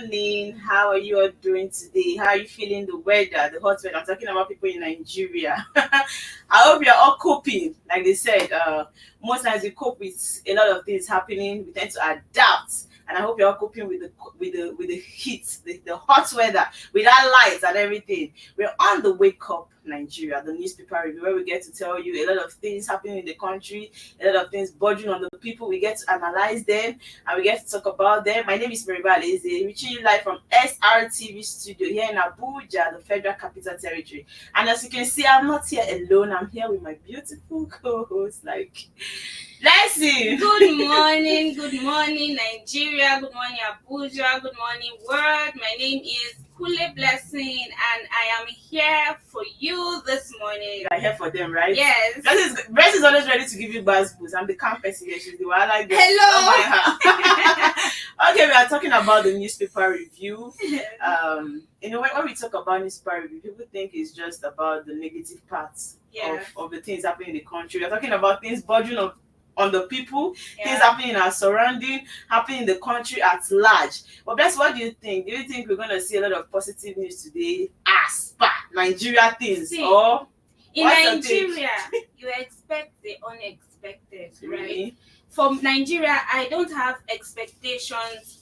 morning. How are you all doing today? How are you feeling the weather, the hot weather? I'm talking about people in Nigeria. I hope you're all coping. Like they said, most times we cope with a lot of things happening. We tend to adapt. And I hope you're all coping with the heat, the hot weather, with that light and everything. We're on the Wake Up Nigeria, the newspaper review, where we get to tell you a lot of things happening in the country, a lot of things bothering on the people. We get to analyze them and we get to talk about them. My name is Mariba Aleze, reaching you live from SRTV studio here in Abuja, the Federal Capital Territory. And as you can see, I'm not here alone. I'm here with my beautiful co-host, let's see. Good morning, Nigeria. Good morning, Abuja. Good morning, world. My name is Kule Blessing, and I am here for you this morning. You are here for them, right? Yes. Bless is always ready to give you buzz boost. I'm the calm person here. She's the one I like. Hello. Okay, we are talking about the newspaper review. When we talk about newspaper review, people think it's just about the negative parts of the things happening in the country. We're talking about things bothering on the people, things happening in our surrounding, happening in the country at large. But that's what do you think? Do you think we're going to see a lot of positive news today as per Nigeria things? Or in Nigeria, you expect the unexpected, really? Right? For Nigeria, I don't have expectations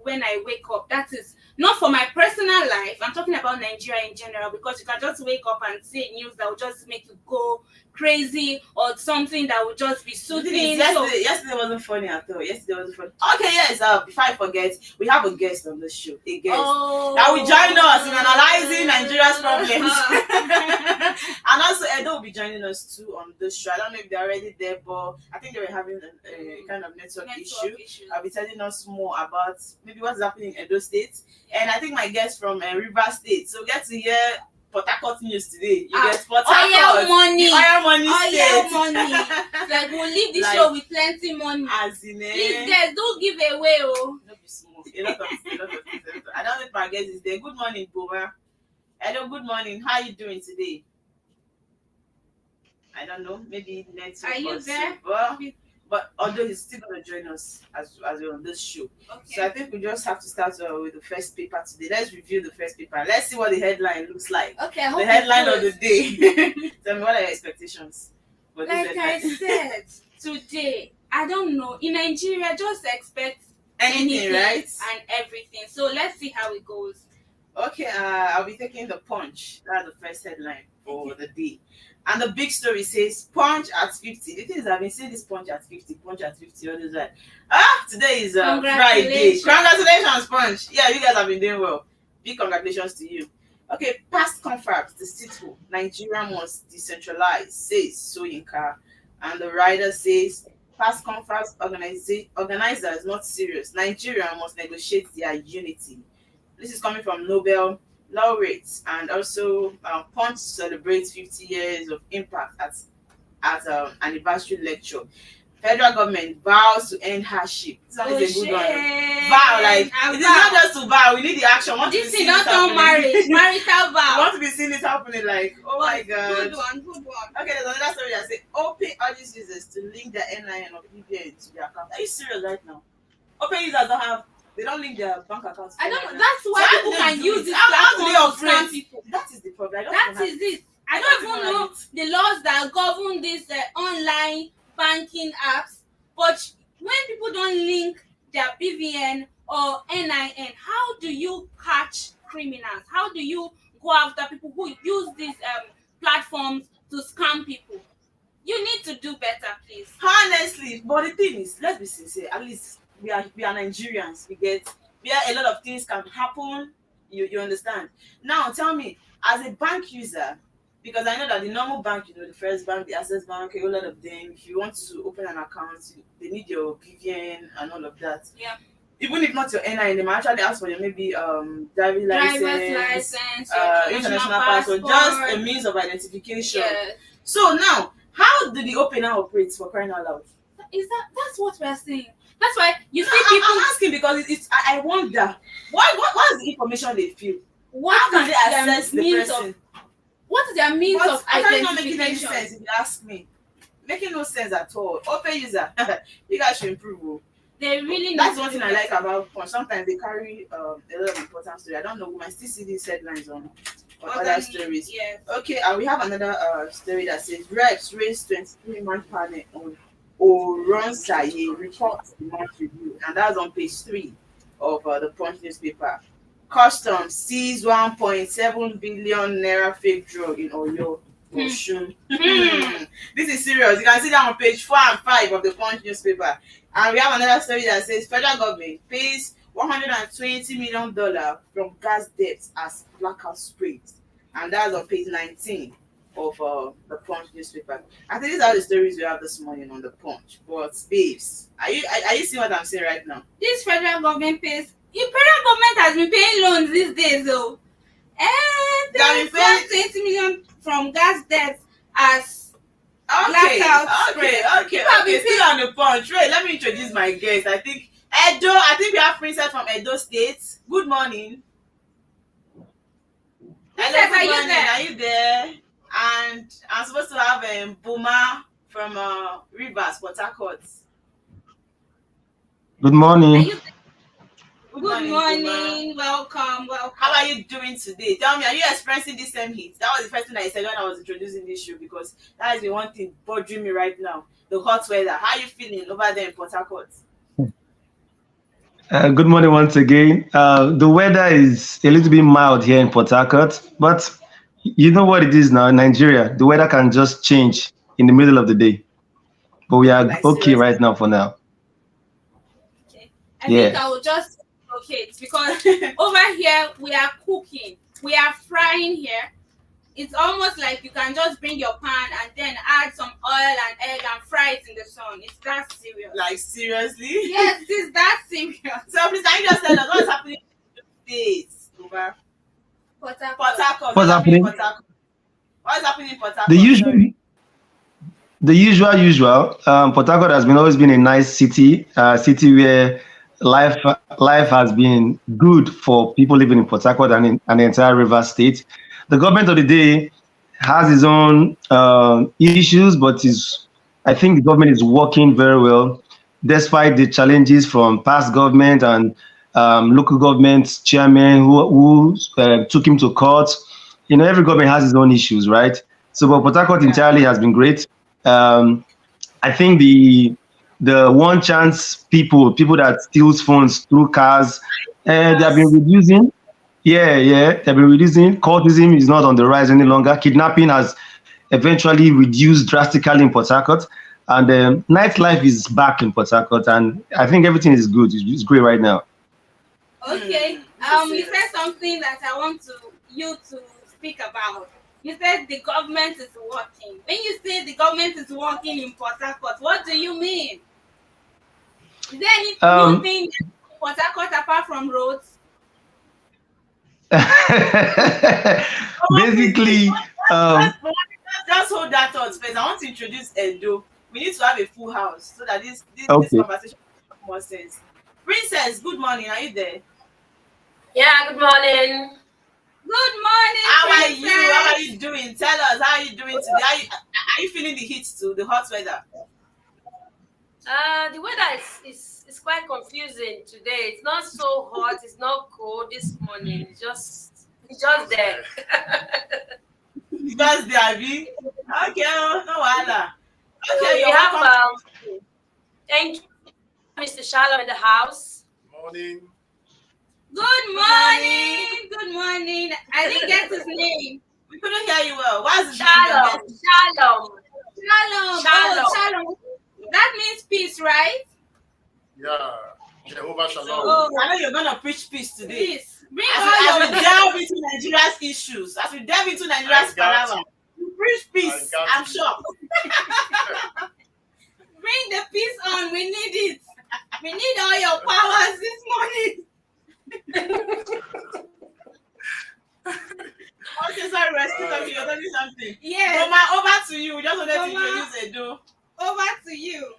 when I wake up. That is not for my personal life. I'm talking about Nigeria in general, because you can just wake up and see news that will just make you go crazy, or something that will just be soothing. Yesterday wasn't funny at all. Okay, yes. Before I forget, we have a guest on the show. A guest that will join us in analyzing Nigeria's problems. And also, Edo will be joining us too on this show. I don't know if they're already there, but I think they were having a kind of network issue. I'll be telling us more about maybe what's happening in Edo State. And I think my guest from Rivers State. So we get to hear Port Harcourt news today. You get Port Harcourt. Oil money. Like we'll leave the show with plenty money. As in Please guys, don't give away. Don't be small. A lot of things. I don't know if my guest is there. Good morning, Boma. Hello, good morning. How are you doing today? I don't know. Maybe next week. Are you there? But although he's still going to join us as we're on this show. Okay. So I think we just have to start with the first paper today. Let's review the first paper. Let's see what the headline looks like. Okay, I hope the headline of the day. Tell me, what are your expectations? Like I said, today, I don't know. In Nigeria, just expect anything right? And everything. So let's see how it goes. Okay, I'll be taking the Punch. That's the first headline for the day. And the big story says Punch at 50. The thing is, I've been seeing this Punch at 50 all this right. Today is Friday. Congratulations, Punch. Yeah, you guys have been doing well. Big congratulations to you. Okay, past confabs, the city, Nigeria must decentralize, says Soyinka. And the writer says, past confabs organizers not serious. Nigeria must negotiate their unity. This is coming from Nobel laureates, and also Punch celebrates 50 years of impact at anniversary lecture. Federal government vows to end hardship. This one is a good one. Vow, it is not just to vow. We need the action. This is not on marriage, marital vow. We want to be seeing it happening. My God. Good one. Okay, there's another story that says Opay urges users to link their NIN or BVN to their account. Are you serious right now? Opay users they don't link their bank accounts. I don't know. That's why people can use this platform to scam people. That is the problem. That is it. I don't even know the laws that govern these online banking apps. But when people don't link their BVN or NIN, how do you catch criminals? How do you go after people who use these platforms to scam people? You need to do better, please. Honestly, but the thing is, let's be sincere. At least we are Nigerians. Where a lot of things can happen. You understand? Now tell me, as a bank user, because I know that the normal bank, the First Bank, the Access Bank, a lot of them, if you want to open an account, they need your BVN and all of that. Yeah. Even if not your NIN, they might actually ask for your maybe driver's license, international passport, just a means of identification. Yeah. So now, how do the Opay now operate, for crying out loud? That's what we're saying. That's why you see people. I'm asking because I wonder what is the information they feel? How can they assess the person? What is their means of identification? Not making any sense if you ask me. Making no sense at all. Opay user, you guys should improve. They really need That's to one do thing I like better. about Punch. Sometimes they carry a lot of important story. I don't know, we might still see these headlines on other stories. Yes. Okay, and we have another story that says Reps raise 23-man panel on Oronsaye reports the month review, and that's on page 3 of the Punch newspaper. Customs sees 1.7 billion naira fake drug in Oyo. Oshun. This is serious. You can see that on page 4 and 5 of the Punch newspaper. And we have another story that says federal government pays $120 million from gas debts as blackout sprays. And that's on page 19 of the Punch newspaper. I think these are the stories we have this morning on the Punch. But babes, are you seeing what I'm saying right now? This federal government pays. The federal government has been paying loans these days, though. They have been paying 20 million from gas debts as Okay, blackout okay, spray. okay. Still on the Punch. Wait, let me introduce my guest. I think we have Princess from Edo State. Good morning. Princess, Hello, good are you morning. there? Are you there? And I'm supposed to have Buma from Rivers, Port Harcourt. Good Are morning. you? Good Buma. morning. Welcome. How are you doing today? Tell me, are you experiencing this same heat? That was the first thing I said when I was introducing this show, because that is the one thing bothering me right now. The hot weather. How are you feeling over there in Port Harcourt? Good morning once again. The weather is a little bit mild here in Port Harcourt, but you know what it is now in Nigeria. The weather can just change in the middle of the day. But we are Like, okay seriously? right now for now. Okay. I Yeah. think I will just relocate because over here we are cooking, we are frying here. It's almost like you can just bring your pan and then add some oil and egg and fry it in the sun. It's that serious. Like, seriously? Yes, it's that serious. So please, can you just tell us what's happening these days over Port Port Harcourt. Harcourt? What's happening? Port Harcourt? What's happening in Port Harcourt? The usual, Sorry. the usual. Port Harcourt has always been a nice city, city where life has been good for people living in Port Harcourt and the entire River State. The government of the day has its own issues, but I think the government is working very well, despite the challenges from past government and local government chairman who took him to court. You know, every government has its own issues, right? So, but Port Harcourt entirely has been great. I think the one chance people that steals phones through cars, they have been reducing. Yeah, they've been reducing. Cultism is not on the rise any longer. Kidnapping has eventually reduced drastically in Port Harcourt, and nightlife is back in Port Harcourt, and I think everything is good. It's great right now. Okay. You said something that I want you to speak about. You said the government is working. When you say the government is working in Port Harcourt, what do you mean? Is there any new thing in Port Harcourt apart from roads? Basically, just hold that thought space. I want to introduce Edo. We need to have a full house so that this Okay. conversation makes more sense. Princess, good morning. Are you there? Yeah, good morning. Good morning. How are Princess. you? How are you doing? Tell us, how are you doing today? Are you feeling the heat too, the hot weather? The weather is quite confusing today. It's not so hot, it's not cold this morning. It's just there. Just there, Abi. Okay, no wahala. Okay, We you're have welcome. thank you, Mr. Shalom in the house. Morning. Good morning. Good morning. I didn't get his name. We couldn't hear you well. What's his name? Shalom. Shalom. Shalom. Oh, Shalom. That means peace, right? Yeah. Jehovah So, Shalom. I know you're gonna preach peace today. Peace. Bring As all we your delve into Nigeria's issues, as we delve into Nigeria's I got palaver, you preach peace. I got I'm you. sure. bring the peace on. We need it. We need all your powers this morning. Okay, sorry, we're still talking. You're telling something. Yes. Roma, over to you. We just wanted to Roma. introduce Edo. Over to you.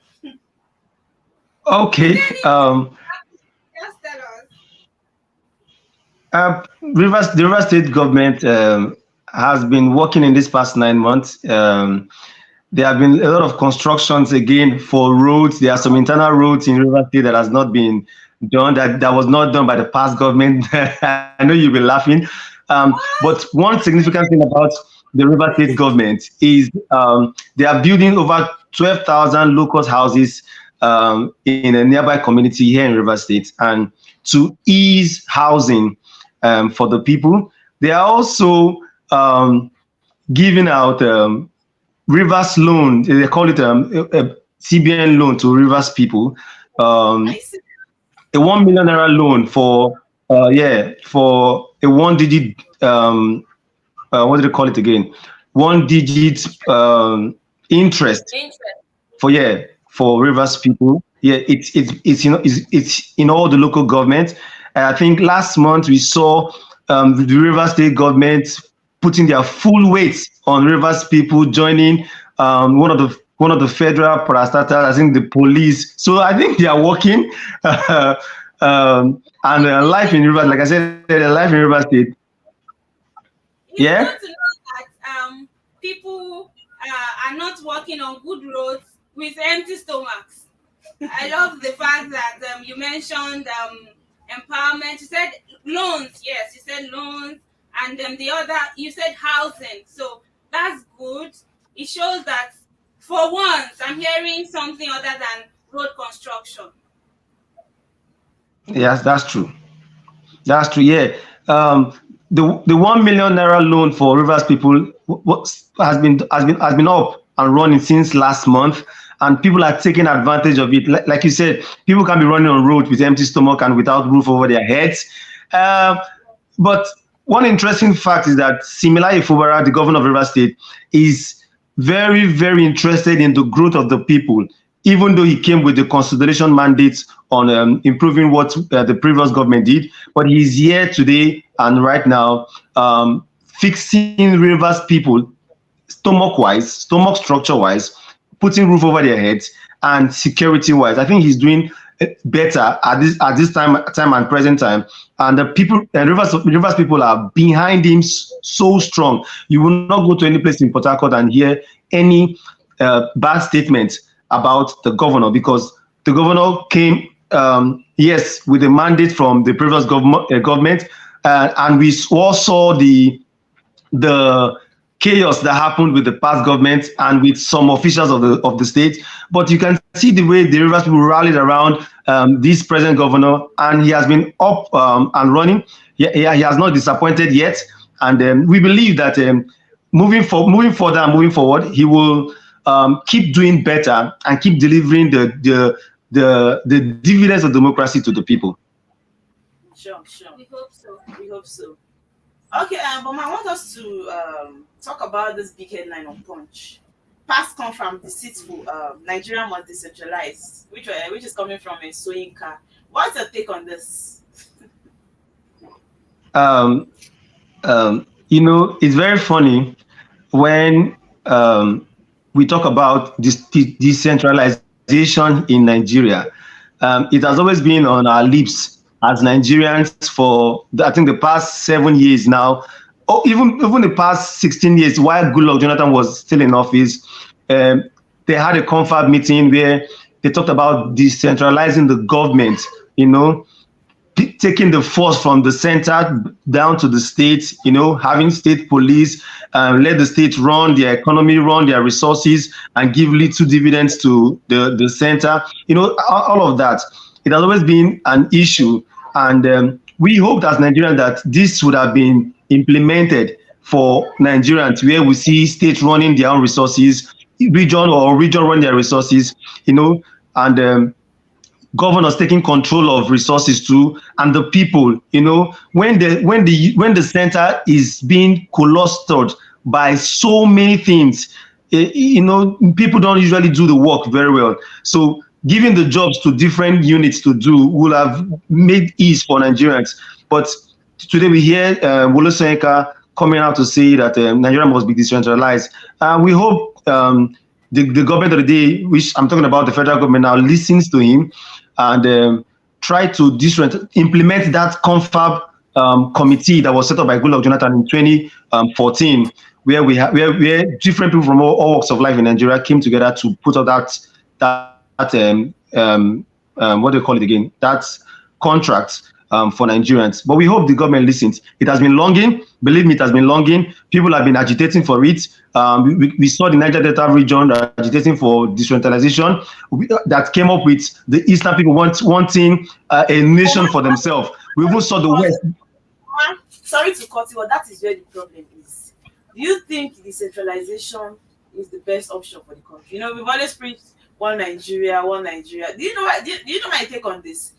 okay. Just tell us. The River State government has been working in this past 9 months. there have been a lot of constructions again for roads. There are some internal roads in River State that has not been done, that was not done by the past government. I know you'll be laughing. But one significant thing about the River State government is they are building over 12,000 locust houses in a nearby community here in River State, and to ease housing for the people. They are also giving out Rivers loan. They call it a CBN loan to Rivers people. A 1 million naira loan for for a one-digit what do they call it again? One-digit interest for Rivers people. Yeah, it's in all the local governments. I think last month we saw the Rivers State government putting their full weight on Rivers people, joining one of the federal parastatals, I think the police. So I think they are working. And life in Rivers, like I said, life in Rivers State. It's good to know that people are not working on good roads with empty stomachs. I love the fact that you mentioned empowerment. You said loans. Yes, you said loans. And the other, you said housing. So that's good. It shows that for once, I'm hearing something other than road construction. Yes, that's true. That's true. Yeah. The 1 million naira loan for Rivers people has been up and running since last month, and people are taking advantage of it. Like you said, people can be running on roads with empty stomach and without roof over their heads. But one interesting fact is that Similaye Fubara, the governor of Rivers State, is very, very interested in the growth of the people, even though he came with the consolidation mandate on improving what the previous government did. But he's here today and right now fixing Rivers people stomach-wise, stomach structure-wise, putting roof over their heads, and security-wise. I think he's doing better at this time and present time. And the people and Rivers people are behind him so strong. You will not go to any place in Port Harcourt and hear any bad statement about the governor, because the governor came, yes, with a mandate from the previous government, and we all saw the chaos that happened with the past government and with some officials of the state. But you can see the way the Rivers people rallied around this present governor, and he has been up and running. He has not disappointed yet, and we believe that moving forward, he will keep doing better and keep delivering the dividends of democracy to the people. Sure. We hope so. Okay, but I want us to talk about this big headline on Punch. Past come from deceitful. Nigeria must decentralize, which is coming from a Soyinka. What's your take on this? It's very funny when we talk about this decentralization in Nigeria. It has always been on our lips as Nigerians for, I think, the past 7 years now, or even the past 16 years, while Goodluck Jonathan was still in office. They had a confab meeting where they talked about decentralizing the government, taking the force from the center down to the states, having state police, let the state run their economy, run their resources, and give little dividends to the center. All of that. It has always been an issue, and we hoped as Nigerians that this would have been implemented for Nigerians, where we see states running their own resources, region running their resources, and governors taking control of resources too, and the people, when the center is being clustered by so many things, people don't usually do the work very well. So giving the jobs to different units to do will have made ease for Nigerians. But today we hear Wole Soyinka coming out to say that Nigeria must be decentralized. We hope the government of the day, which I'm talking about the federal government now, listens to him and try to implement that confab committee that was set up by Goodluck Jonathan in 2014, where where different people from all walks of life in Nigeria came together to put out what do you call it again? That contract for Nigerians. But we hope the government listens. It has been longing. Believe me, it has been longing. People have been agitating for it. We saw the Niger Delta region agitating for decentralization. That came up with the Eastern people wanting a nation for themselves. We even saw the West. Sorry to cut you, but that is where the problem is. Do you think decentralization is the best option for the country? You know, we've always preached one Nigeria, one Nigeria. Do you know my take on this?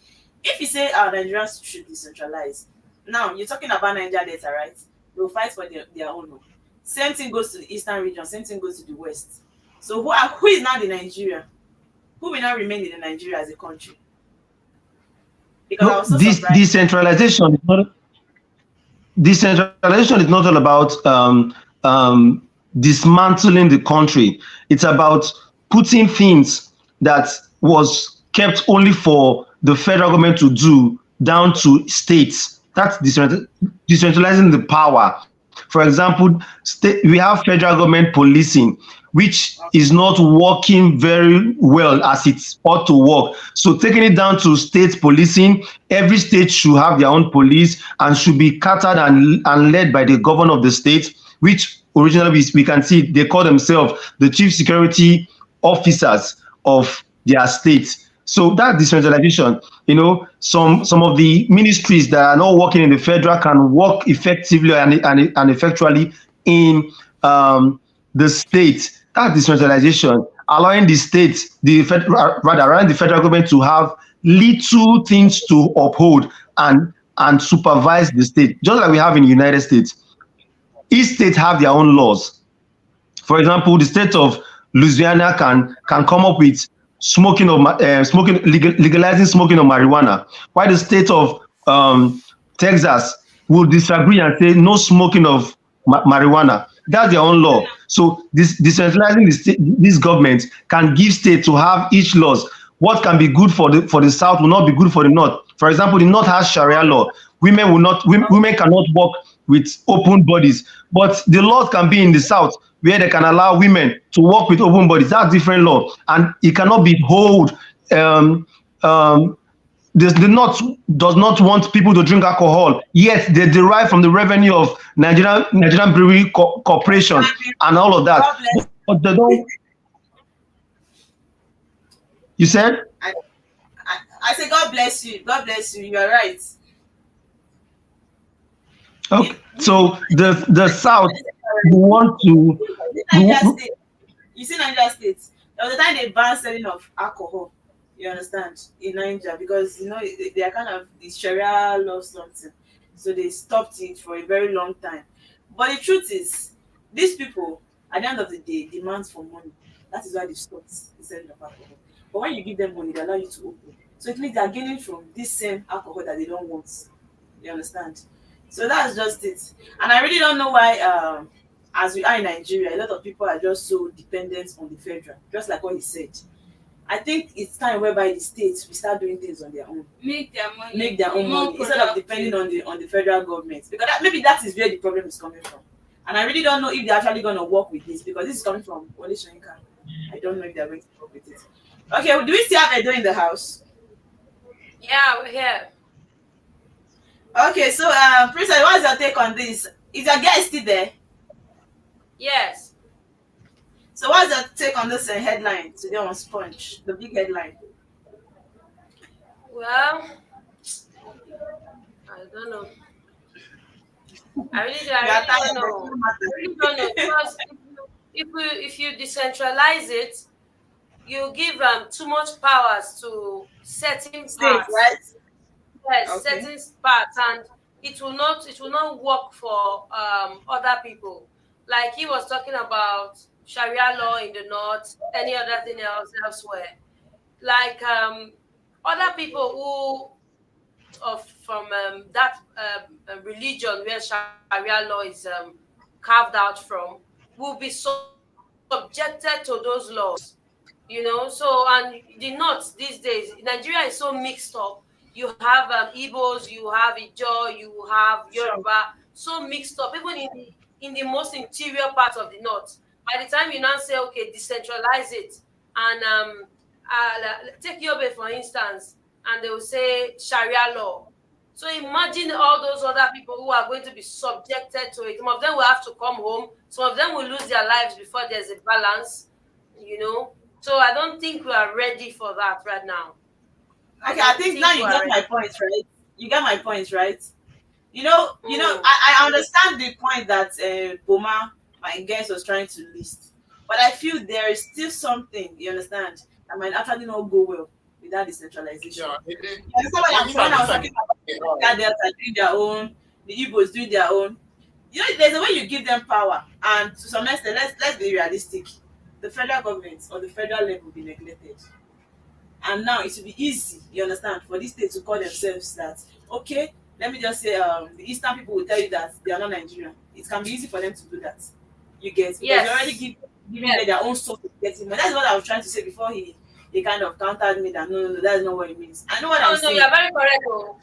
If you say Nigerians should decentralize, now you're talking about Niger Delta, right? They'll fight for their own. Same thing goes to the Eastern region, same thing goes to the West. So who is now the Nigeria? Who will now remain in the Nigeria as a country? Because I was so surprised. Decentralization is not all about dismantling the country. It's about putting things that was kept only for the federal government to do down to states. That's decentralizing the power. For example, we have federal government policing, which is not working very well as it ought to work. So taking it down to state policing, every state should have their own police and should be catered and led by the governor of the state, which originally we can see they call themselves the chief security officers of their state. So that decentralization, you know, some of the ministries that are not working in the federal can work effectively and effectually in the state. That decentralization, allowing the state, allowing the federal government to have little things to uphold and supervise the state, just like we have in the United States. Each state have their own laws. For example, the state of Louisiana can come up with legalizing smoking of marijuana, while the state of Texas will disagree and say no smoking of marijuana. That's their own law. So decentralizing this government can give states to have each laws. What can be good for the South will not be good for the North. For example, the North has Sharia law. Women cannot work with open bodies, but the laws can be in the South where they can allow women to work with open bodies. That's different law, and it cannot be hold. The North does not want people to drink alcohol, yet they derive from the revenue of Nigerian Brewery Corporation and all of that. But they don't. You said? I say God bless you. God bless you. You are right. Okay. So the South want to. You see Nigeria State. There was a time they banned selling of alcohol. You understand, in Nigeria, because you know they are kind of the Sharia law something, so they stopped it for a very long time. But the truth is, these people at the end of the day demand for money. That is why they stopped the selling of alcohol. But when you give them money, they allow you to open. So it means they are gaining from this same alcohol that they don't want. You understand? So that's just it. And I really don't know why, as we are in Nigeria, a lot of people are just so dependent on the federal, just like what he said. I think it's time whereby the states will start doing things on their own. Make their own money instead of depending on the federal government. Because maybe that is where the problem is coming from. And I really don't know if they're actually going to work with this, because this is coming from Wole Soyinka. I don't know if they're going to work with it. Okay, do we still have Edo in the house? Yeah, we're here. Okay, so Princess, what's your take on this? Is your guy still there? Yes. So what's your take on this headline today on Sponge, the big headline? Well, I don't know. I really don't know. Because if you decentralize it, you give too much powers to certain parts, right? Yes, Okay. certain parts, and it will not work for other people. Like he was talking about Sharia law in the North, any other thing else elsewhere. Like other people who from that religion where Sharia law is carved out from will be subjected to those laws. You know, so and the North these days, Nigeria is so mixed up. You have Igbos, you have Ijaw, you have Yoruba, so mixed up. Even in the most interior part of the north. By the time you now say, okay, decentralize it, and take Yobe for instance, and they will say Sharia law. So imagine all those other people who are going to be subjected to it. Some of them will have to come home. Some of them will lose their lives before there's a balance, you know. So I don't think we are ready for that right now. Okay, I think now you get my point, right? You get my point, right? You know, I understand the point that Boma, my guest, was trying to list, but I feel there is still something, you understand, that might actually not go well without decentralization. Yeah, You understand what when I was talking about that Delta doing their own, the Igbos doing their own. You know, there's a way you give them power, and to some extent, let's be realistic. The federal government or the federal level will be neglected. And now it will be easy, you understand, for these states to call themselves that, okay, let me just say, the Eastern people will tell you that they are not Nigerian. It can be easy for them to do that. You get, because Yes. they already giving them their own source of getting money. That's what I was trying to say before he kind of countered me that no, that's not what it means. I know what I'm saying. No, you're very correct. Oh.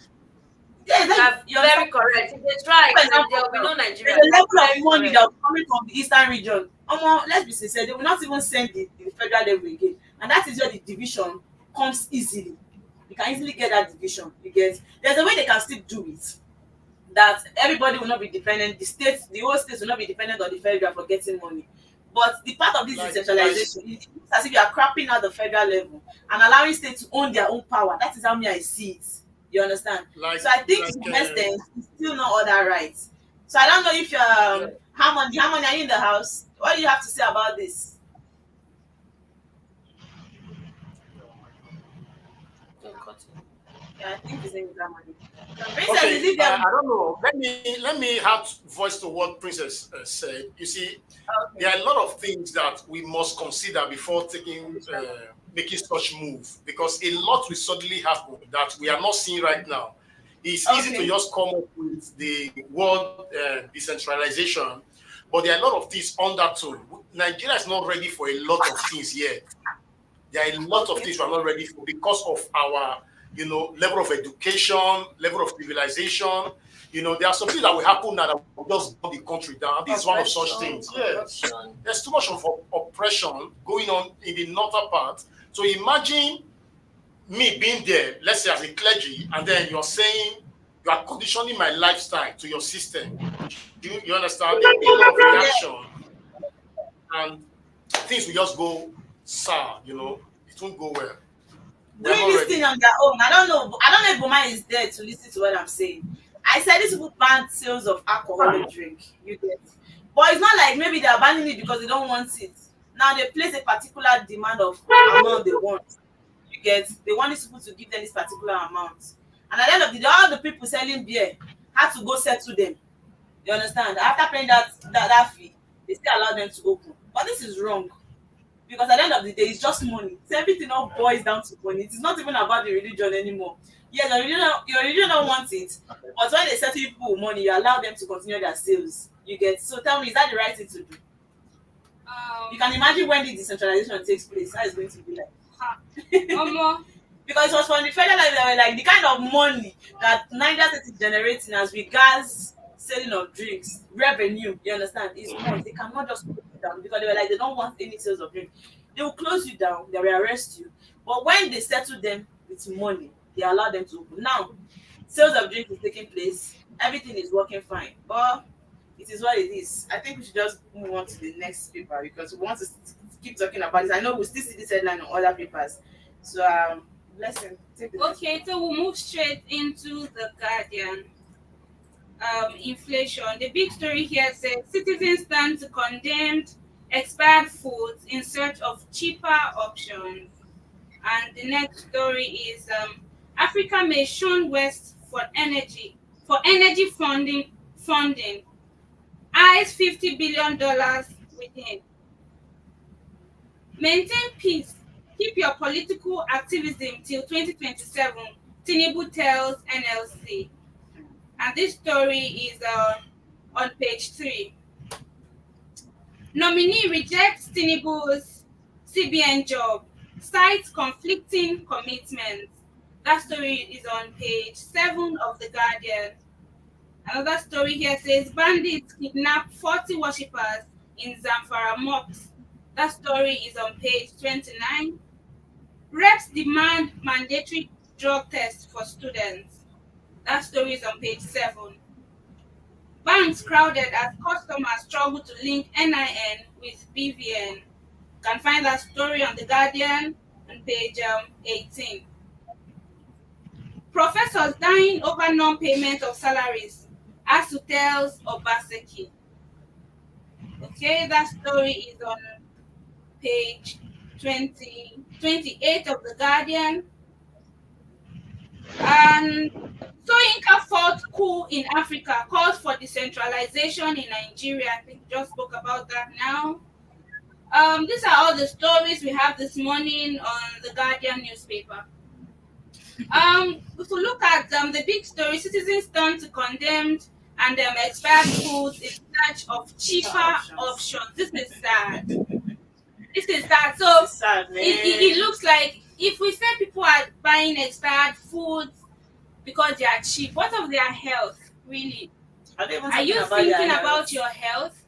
Yeah, you're very correct. If they try, there will be no Nigeria. The level of money that will coming from the Eastern region, let's be sincere, they will not even send the federal level again. And that is where the division comes easily. You can easily get that division. You get, there's a way they can still do it, that everybody will not be dependent, the whole states will not be dependent on the federal for getting money. But the part of this decentralization, it's as if you are crapping out the federal level and allowing states to own their own power. That is how I see it. You understand? So I think to some extent, it's still not all that right. So I don't know if Harmony, are you in the house? What do you have to say about this? Yeah, I think it's in Harmony. Princess, Okay, is it there? I don't know. Let me add voice to what Princess said. You see, there are a lot of things that we must consider before making such move, because a lot will suddenly happen that we are not seeing right now. It's easy to just come up with the word decentralization, but there are a lot of things on that too. Nigeria is not ready for a lot of things yet. There are a lot of things we are not ready for because of our level of education, level of civilization. There are some things that will happen now that will just burn the country down. This is one of such things. Yes. There's too much of oppression going on in the northern part. So imagine me being there, let's say as a clergy, and then you're saying you are conditioning my lifestyle to your system. You understand? There'll be a lot of reaction, and things will just go sour. It won't go well. Doing this thing on their own. I don't know if Boma is there to listen to what I'm saying. I said these people ban sales of alcoholic drink. You get, but it's not like maybe they're banning it because they don't want it. Now they place a particular demand of amount they want. You get, they want these people to give them this particular amount, and at the end of the day, all the people selling beer had to go settle them. You understand? After paying that fee, they still allow them to open. But this is wrong. Because at the end of the day, it's just money. So everything all boils down to money. It's not even about the religion anymore. Yeah, your religion don't want it. But when they settle people with money, you allow them to continue their sales. You get. So tell me, is that the right thing to do? You can imagine when the decentralization takes place, how it's going to be like. Because it was from the federal level, they were like the kind of money that Niger State is generating as regards selling of drinks, revenue, you understand, is more. They cannot just put it down because they were like, they don't want any sales of drink. They will close you down, they will arrest you. But when they settle them with money, they allow them to open. Now, sales of drink is taking place, everything is working fine. But it is what it is. I think we should just move on to the next paper because we want to keep talking about this. I know we'll still see this headline on other papers. So, Blessing, take the Okay, so we'll move straight into the Guardian. Inflation. The big story here says citizens stand to condemn expired foods in search of cheaper options. And the next story is Africa may shun West for energy funding. Eyes $50 billion within. Maintain peace. Keep your political activism till 2027. Tinubu tells NLC. And this story is on page 3. Nominee rejects Tinubu's CBN job, cites conflicting commitments. That story is on page 7 of The Guardian. Another story here says bandits kidnap 40 worshippers in Zamfara mosque. That story is on page 29. Reps demand mandatory drug tests for students. That story is on page 7. Banks crowded as customers struggle to link NIN with BVN. You can find that story on The Guardian on page 18. Professors dying over non-payment of salaries, ASU tells Obaseki. Okay, that story is on page 28 of The Guardian. And Soyinka fought coup in Africa, calls for decentralization in Nigeria. I think we just spoke about that now. These are all the stories we have this morning on The Guardian newspaper. If we look at the big story, citizens turn to condemned and expired foods in search of cheaper options. This is sad. This is sad. So it looks like if we say people are buying expired foods because they are cheap, what of their health, really? Are you thinking about your health?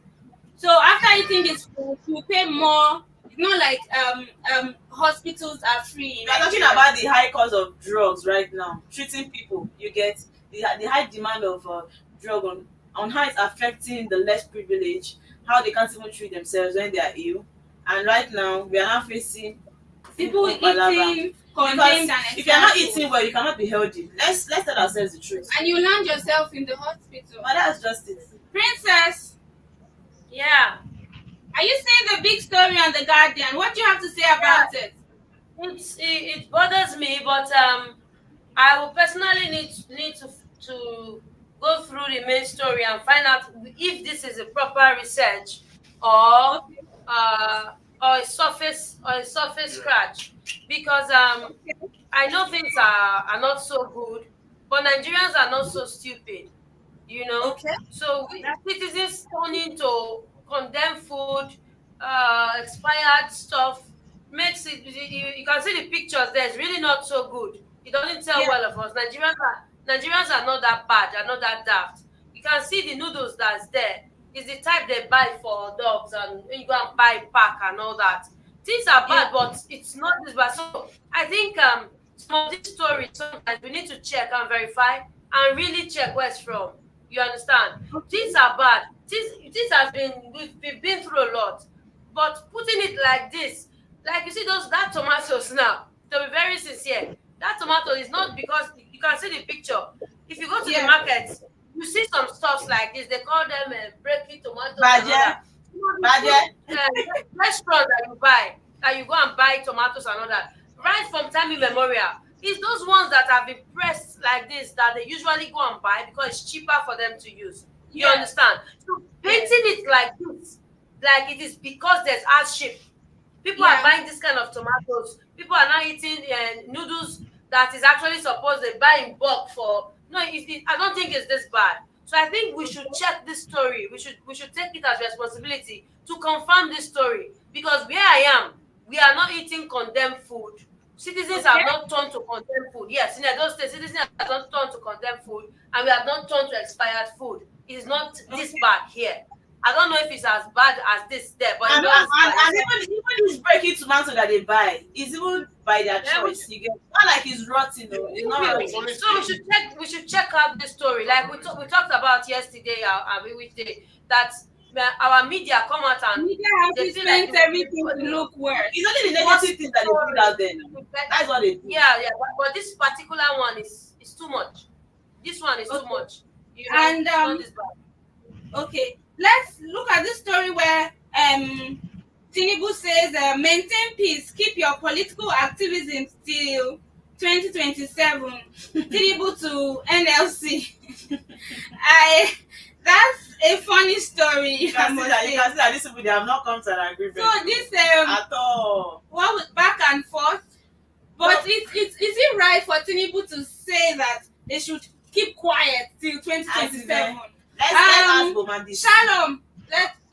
So after eating this food, you pay more. It's not like hospitals are free. We are talking about the high cost of drugs right now. Treating people, you get the high demand of drug on how it's affecting the less privileged, how they can't even treat themselves when they are ill. And right now, we are now facing people eating condemned and if you are not eating well, you cannot be healthy. Let's tell ourselves the truth. And you land yourself in the hospital. But that's just it. Princess. Yeah. Are you saying the big story on The Guardian? What do you have to say about it? It bothers me, but I will personally need to go through the main story and find out if this is a proper research or a surface scratch, because I know things are not so good, but Nigerians are not so stupid, you know. Okay. So citizens turning to condemn food, expired stuff makes it. You can see the pictures there. It's really not so good. It doesn't tell well of us. Nigerians are not that bad. They're not that daft. You can see the noodles that's there. It's the type they buy for dogs, and when you go and buy pack and all that. Things are bad, but it's not this bad. So I think some of these stories sometimes we need to check and verify and really check where it's from. You understand? Things are bad. This has been we've been through a lot, but putting it like this, like you see that tomatoes now. To be very sincere, that tomato is not, because you can see the picture. If you go to the market, you see some stuffs like this. They call them breaking tomatoes. Restaurant that you go and buy tomatoes and all that. Right from time immemorial, it's those ones that have been pressed like this that they usually go and buy because it's cheaper for them to use. You understand? So painting it like this, like it is because there's hardship. People are buying this kind of tomatoes. People are now eating noodles that is actually supposed to buy in bulk for. No, I don't think it's this bad. So I think we should check this story. We should take it as responsibility to confirm this story, because where I am, we are not eating condemned food. Citizens have not turned to condemned food. Yes, in those states, citizens have not turned to condemned food, and we have not turned to expired food. It is not this bad here. I don't know if it's as bad as this there, but and even this breaking tomato that they buy is even by their choice. You get not like it's rotten. It's not rotten. So we should check out the story. Like we talked about yesterday, that our media come out and media has spent everything to look worse. It's only the negative things that they put out there. That's what they do. Yeah, but this particular one is too much. This one is too much. You know, and okay. Let's look at this story where Tinubu says, maintain peace, keep your political activism till 2027. Tinubu to NLC. That's a funny story. You can see that these people, they have not come to an agreement. So this at all. What was back and forth? But is it right for Tinubu to say that they should keep quiet till 2027? Let's ask Bomadi. Shalom.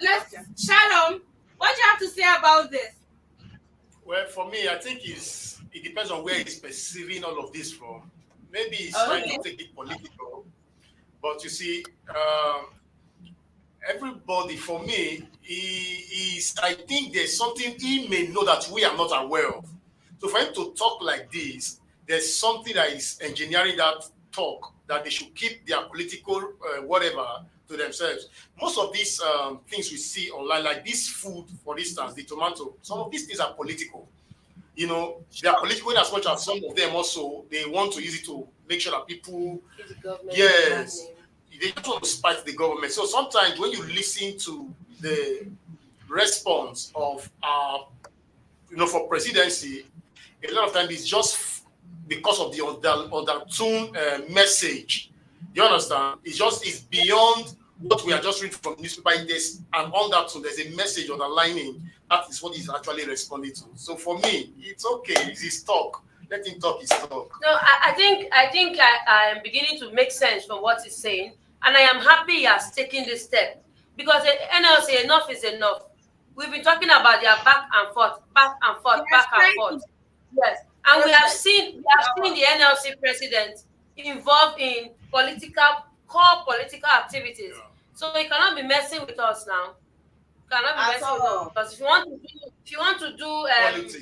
Let's Shalom. What do you have to say about this? Well, for me, I think it depends on where he's perceiving all of this from. Maybe he's trying to take it political. But you see, everybody, for me, I think there's something he may know that we are not aware of. So for him to talk like this, there's something that is engineering that talk, that they should keep their political whatever to themselves. Most of these things we see online, like this food, for instance, the tomato, some of these things are political. You know, they are political in as much as some of them also, they want to use it to make sure that people, yes, they just want to spite the government. So sometimes when you listen to the response of for presidency, a lot of times it's just because of the undertone message. You understand? It's beyond what we are just reading from newspaper. There's an undertone, there's a message underlining. That is what he's actually responding to. So for me, it's okay. It's his talk. Let him talk his talk. No, I think I am beginning to make sense from what he's saying, and I am happy he has taken this step, because the NLC, enough is enough. We've been talking about their back and forth. Yes, and we have seen the NLC president involved in core political activities. Yeah. So he cannot be messing with us now. Because if you want to do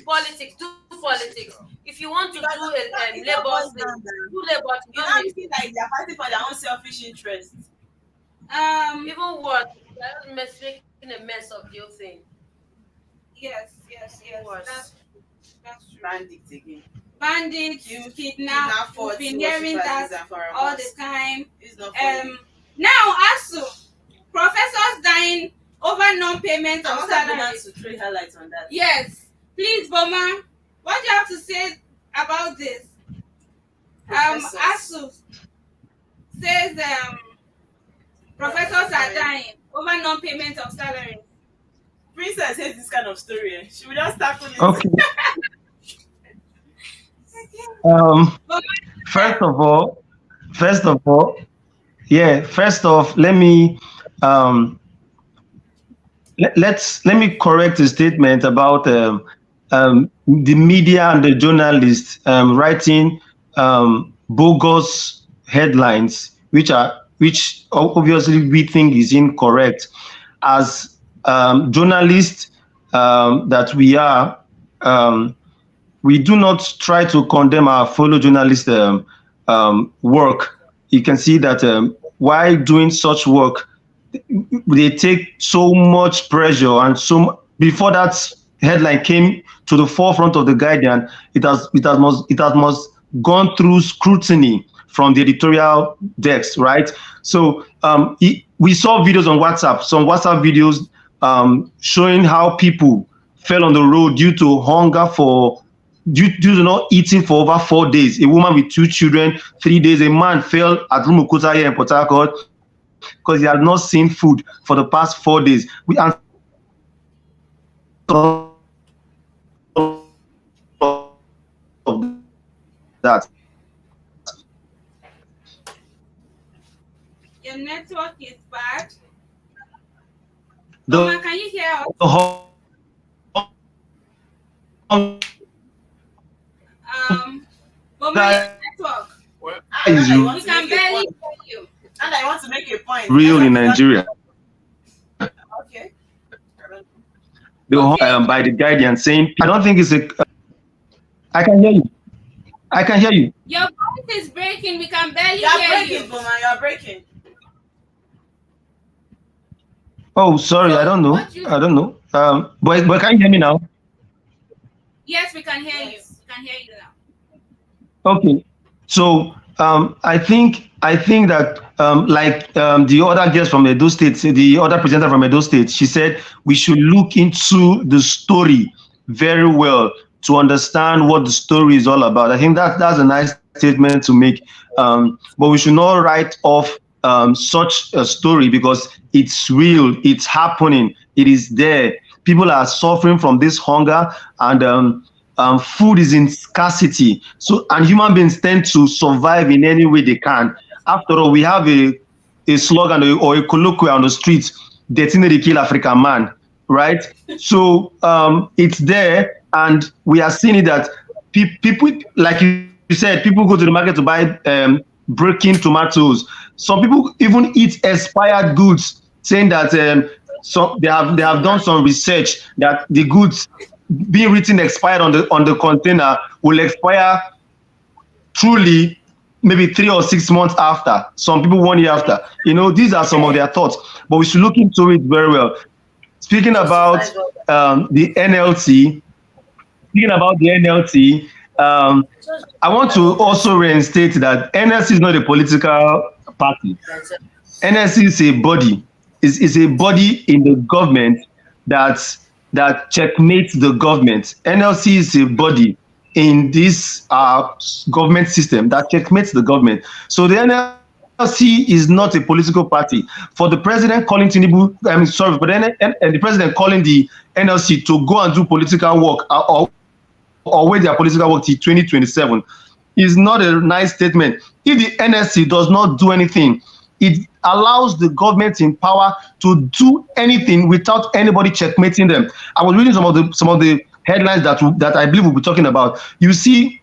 politics, do politics. If you want to do labor, do labor. You don't feel like they're fighting for their own selfish interests. Even what? They're making a mess of the whole thing. Yes. That's true. Bandits again. Bandits, kidnap. We've been hearing that all the time. Now, ASU, professors dying over non-payment of salaries. To trade highlights on that. Yes, please, Boma, what do you have to say about this? ASU says professors are dying over non-payment of salaries. Princess hates this kind of story. She will just tackle it. Okay. First off, let me let me correct the statement about the media and the journalists writing bogus headlines, which obviously we think is incorrect. As journalists that we are, we do not try to condemn our fellow journalists' work. You can see that while doing such work, they take so much pressure, and before that headline came to the forefront of the Guardian, it has must gone through scrutiny from the editorial desk, right? So we saw videos on WhatsApp, some WhatsApp videos showing how people fell on the road due to hunger due to not eating for over 4 days. A woman with 2 children, 3 days. A man fell at Rumukuta here in Port Harcourt because he had not seen food for the past 4 days. That. Your network is bad. Mama, can you hear us? But my network. We can barely hear you. And I want to make a point. Real in Nigeria. Okay. By the Guardian saying, I don't think it's a. I can hear you. Your voice is breaking. We can barely hear you. You're breaking, Boma. You're breaking. Oh, sorry. I don't know. But can you hear me now? Yes, we can hear you. We can hear you now. Okay. So I think that like the other guest from Edo State, the other presenter from Edo State, she said we should look into the story very well to understand what the story is all about. I think that's a nice statement to make. But we should not write off such a story because it's real, it's happening, it is there. People are suffering from this hunger, and food is in scarcity. So, and human beings tend to survive in any way they can. After all, we have a slogan or a colloquial on the streets, "Detinere kill African man," right? So it's there, and we are seeing it that people, like you said, people go to the market to buy breaking tomatoes. Some people even eat expired goods, saying that so they have done some research that the goods being written expired on the container will expire truly maybe 3 or 6 months after. Some people 1 year after. These are some of their thoughts, but we should look into it very well. Speaking about the NLT, I want to also reinstate that NLC is not a political party. NLC is a body. Is a body in the government that checkmates the government. NLC is a body in this government system that checkmates the government. So the NLC is not a political party. For the president calling Tinubu, the president calling the NLC to go and do political work or wait their political work till 2027 is not a nice statement. If the NLC does not do anything, it allows the government in power to do anything without anybody checkmating them. I was reading some of the headlines that I believe we'll be talking about. You see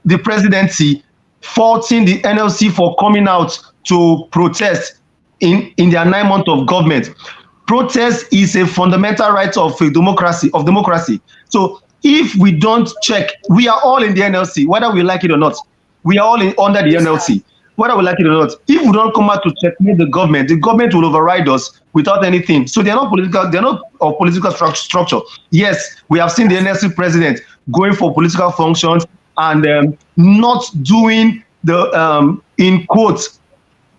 the presidency faulting the NLC for coming out to protest in their 9 months of government. Protest is a fundamental right of democracy. So if we don't check, we are all in the NLC, whether we like it or not. We are all under the NLC, whether we like it or not. If we don't come out to checkmate the government will override us without anything. So they're not political. They're not of political structure. Yes, we have seen the NLC president going for political functions and not doing the in quotes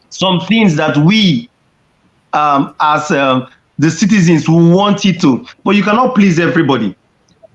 some things that we as the citizens who want it to. But you cannot please everybody.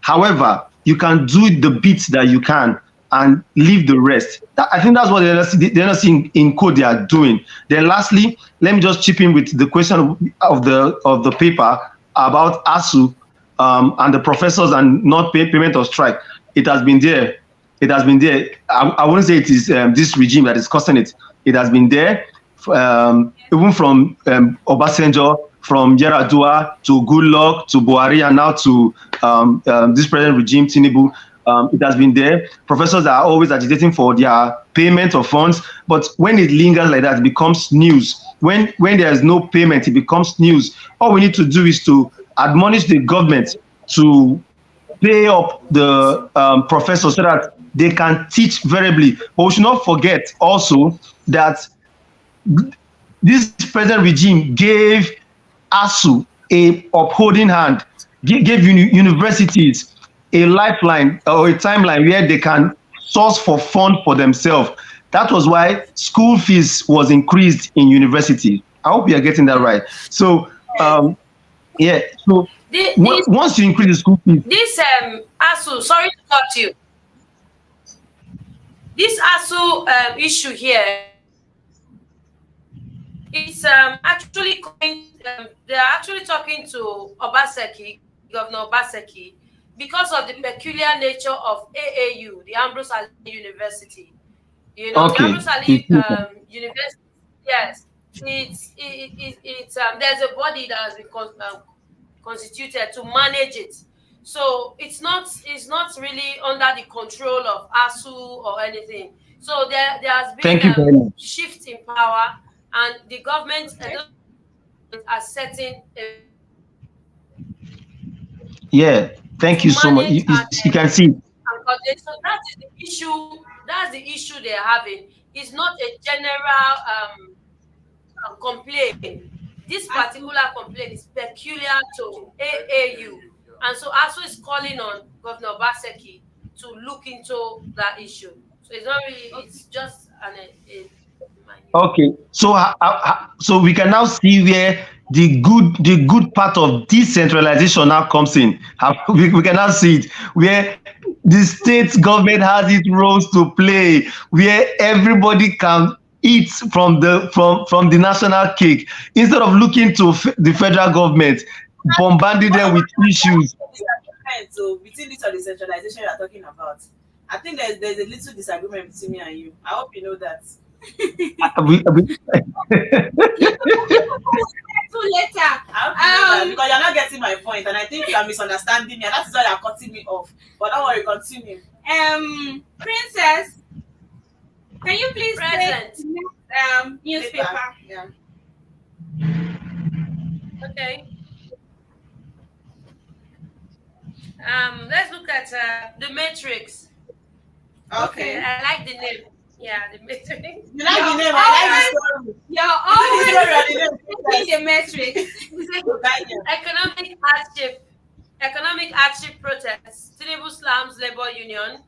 However, you can do the bits that you can and leave the rest. I think that's what the NLC in code they are doing. Then lastly, let me just chip in with the question of the paper about ASU and the professors and not payment of strike. It has been there. I wouldn't say it is this regime that is causing it. It has been there, even from Obasanjo, from Yar'Adua to Goodluck to Buhari, and now to this present regime, Tinubu. It has been there. Professors are always agitating for their payment of funds, but when it lingers like that, it becomes news. When there is no payment, it becomes news. All we need to do is to admonish the government to pay up the professors so that they can teach variably. But we should not forget also that this present regime gave ASU a upholding hand, gave universities a lifeline or a timeline where they can source for fund for themselves. That was why school fees was increased in university. I hope you are getting that right. So, yeah. So once you increase the school fees, this ASU, sorry to cut you. This ASU issue here is actually they are actually talking to Obaseki, Governor Obaseki, because of the peculiar nature of AAU, the Ambrose Ali University. You know, okay. The Ambrose Ali University. Yes, it's there's a body that has been constituted to manage it. So it's not really under the control of ASU or anything. So there has been a shift in power, and the government are setting. Yeah, thank you so much. You can see. So that is the issue. That's the issue they're having. It's not a general complaint. This particular complaint is peculiar to AAU. And so ASU is calling on Governor Obaseki to look into that issue. So it's not really, it's just okay. So we can now see where the good part of decentralization now comes in. We can now see it where the state government has its roles to play, where everybody can eat from the national cake instead of looking to the federal government, bombarding them with issues. So between this or the centralization you are talking about, I think there's a little disagreement between me and you. I hope you know that. Later. Because you're not getting my point, and I think you are misunderstanding me, and that is why you're cutting me off. But don't worry, continue. Princess, Can you please Present. say the next newspaper? Yeah. Okay. Let's look at the Matrix. Okay. I like the name. Yeah, the Matrix. You like the name? I like the story. You're always the metrics. Economic hardship protests. Tinubu slams Labour Union,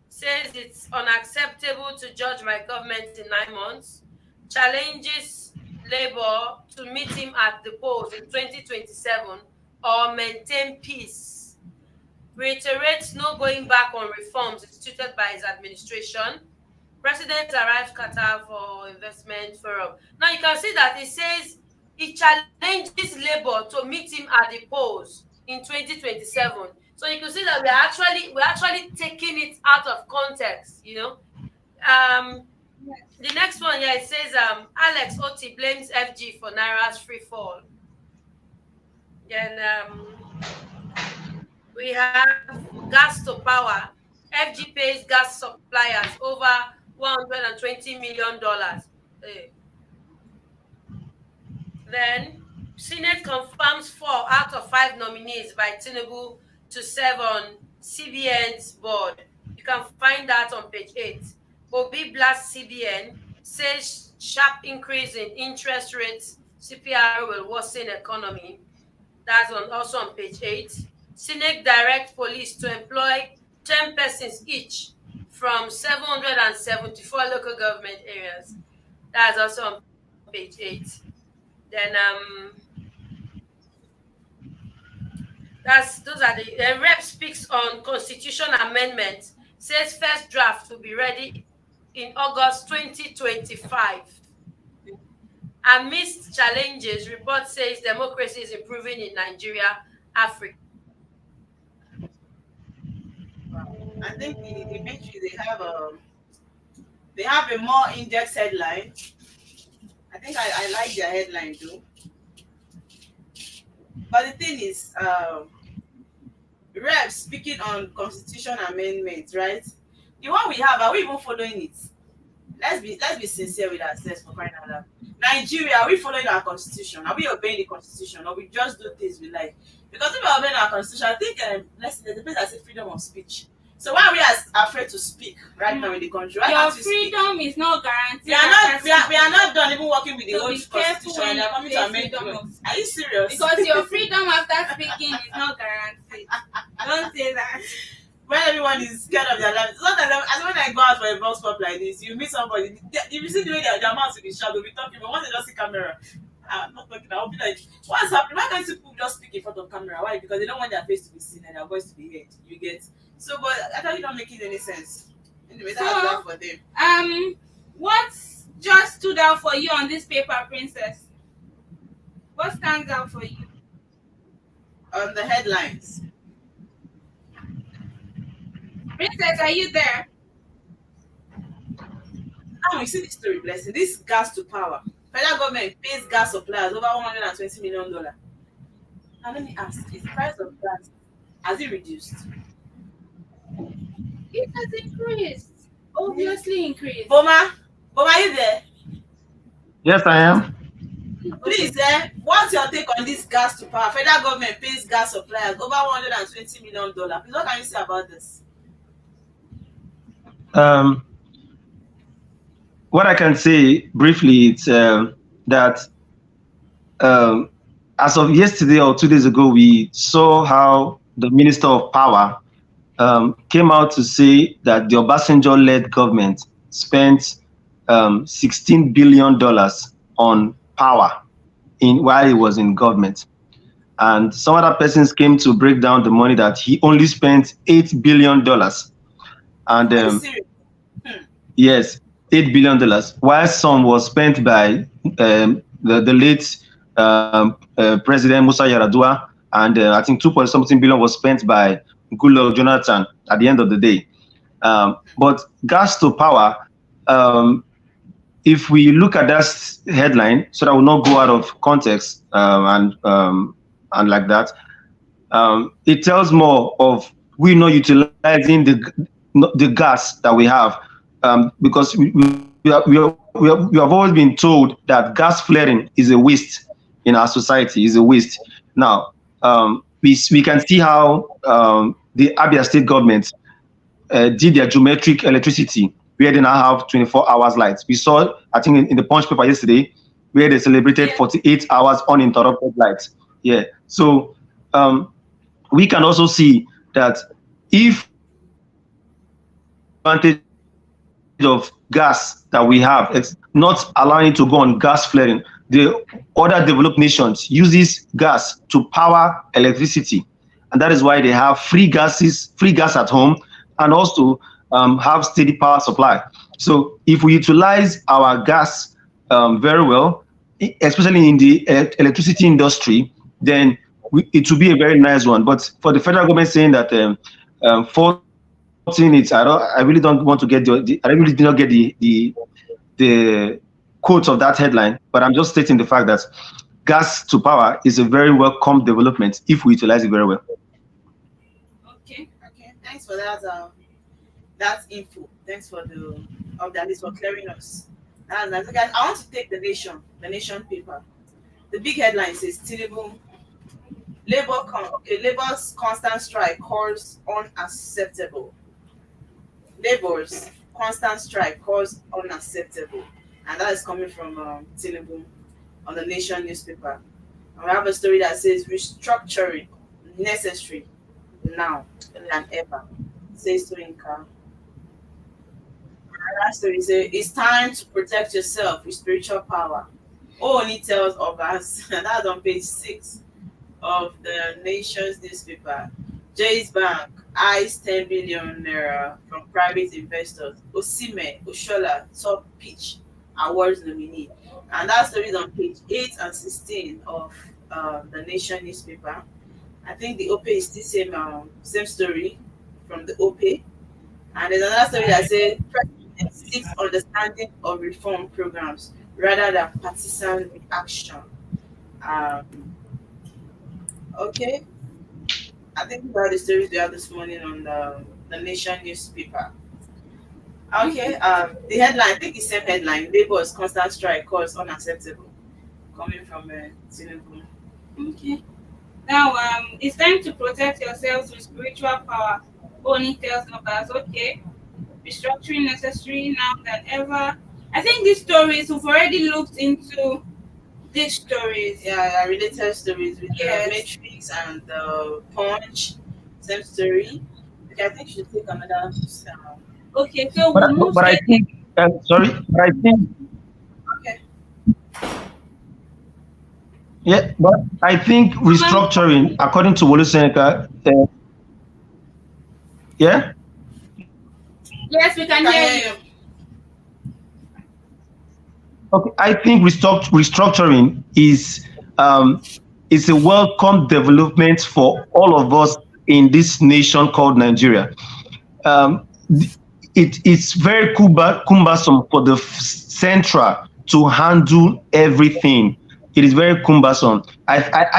says it's unacceptable to judge my government in 9 months, challenges Labour to meet him at the polls in 2027 or maintain peace, reiterates no going back on reforms instituted by his administration. President arrives Qatar for investment forum. Now you can see that it says it challenges Labour to meet him at the polls in 2027. So you can see that we're actually taking it out of context, you know. The next one here, it says Alex Oti blames FG for Naira's free fall. Then we have gas to power. FG pays gas suppliers over $120 million. Then Senate confirms 4 out of 5 nominees by Tinubu to serve on CBN's board. You can find that on page 8. Obi blasts CBN, says sharp increase in interest rates, CPR will worsen economy. That's also on page 8. Senate direct police to employ 10 persons each from 774 local government areas. That's also on page 8. Then those are the rep speaks on constitution amendment, says first draft will be ready in August 2025. Amidst challenges, report says democracy is improving in Nigeria, Africa. I think the Matrix, they have a more in-depth headline. I think I like their headline too. But the thing is, Rev speaking on constitution amendment, right? The one we have, are we even following it? Let's be sincere with ourselves, for crying out loud. Nigeria, are we following our constitution? Are we obeying the constitution, or we just do things we like? Because if we're obeying our constitution, I think there's a place that says freedom of speech. So why are we afraid to speak right now in the country? Why Your freedom is not guaranteed. We are not done even working with the old constitution, and they're coming to amend it. Are you serious? Because your freedom after speaking is not guaranteed. Don't say that. When everyone is scared of their lives, as when I go out for a box pop like this, you meet somebody, if you see the way their mouth will be sharp, they'll be talking, but once they just see camera, I'm not talking, I'll be like, what's happening? Why can't people just speak in front of camera? Why? Because they don't want their face to be seen and their voice to be heard. You get? So, but I thought you don't make it any sense. Anyway, that's that for them. What just stood out for you on this paper, Princess? What stands out for you? On the headlines. Princess, are you there? Now you see the story, blessing. This gas to power. Federal government pays gas suppliers over $120 million. Now let me ask, is the price of gas, has it reduced? It has increased. Obviously increased. Boma, are you there? Yes, I am. Please, what's your take on this gas to power? Federal government pays gas suppliers over $120 million. Please, what can you say about this? What I can say briefly is that as of yesterday or 2 days ago, we saw how the Minister of Power came out to say that the Obasanjo-led government spent $16 billion on power while he was in government. And some other persons came to break down the money that he only spent $8 billion. And yes, $8 billion, while some was spent by the late President Musa Yar'Adua, and I think 2.something billion was spent by Goodluck Jonathan at the end of the day. But gas to power, if we look at that headline, so that will not go out of context and like that, it tells more of we not utilizing the gas that we have because we have always been told that gas flaring is a waste in our society, is a waste. Now, we can see how the Abia State government did their geometric electricity, where they now have 24 hours lights. We saw, I think, in the Punch paper yesterday, where they celebrated 48 hours uninterrupted lights. Yeah. So we can also see that if advantage of gas that we have, it's not allowing it to go on gas flaring. The other developed nations uses gas to power electricity, and that is why they have free gas at home, and also have steady power supply. So if we utilize our gas very well, especially in the electricity industry, then it will be a very nice one. But for the federal government saying that 14 minutes, I really don't want to get I really did not get the quote of that headline, but I'm just stating the fact that gas to power is a very welcome development if we utilize it very well. Okay, thanks for that. That info. Thanks for the update, for clearing us. And guys, I want to take the Nation paper. The big headline says Tinubu, Labor's constant strike calls unacceptable. Labor's constant strike calls unacceptable, and that is coming from Tinubu on the Nation newspaper. And we have a story that says restructuring necessary now than ever, says Soyinka. That story says it's time to protect yourself with spiritual power. Only tells of us, and that's on page 6 of the Nation's newspaper. Jay's Bank eyes 10 billion naira from private investors. Osime Oshola top pitch awards nominee, and that story is on page 8 and 16 of the Nation newspaper. I think the OPE is the same story from the OPE, and there's another story that says President seeks understanding of reform programs rather than partisan reaction. Okay, I think these are the stories we have this morning on the Nation newspaper. Okay, the headline, I think the same headline, Labor's constant strike calls unacceptable, coming from Tinubu. Okay. Now, it's time to protect yourselves with spiritual power. Only tells us, okay, restructuring necessary now than ever. I think these stories, we've already looked into these stories. Yeah, related stories with the Matrix and the Punch, same story. Okay, I think you should take another. Okay, so but I think, Okay. Yeah, but I think restructuring, according to Wole Soyinka, yeah? Yes, we can hear you. Okay, I think restructuring is a welcome development for all of us in this nation called Nigeria. It's very cumbersome for the central to handle everything. It is very cumbersome.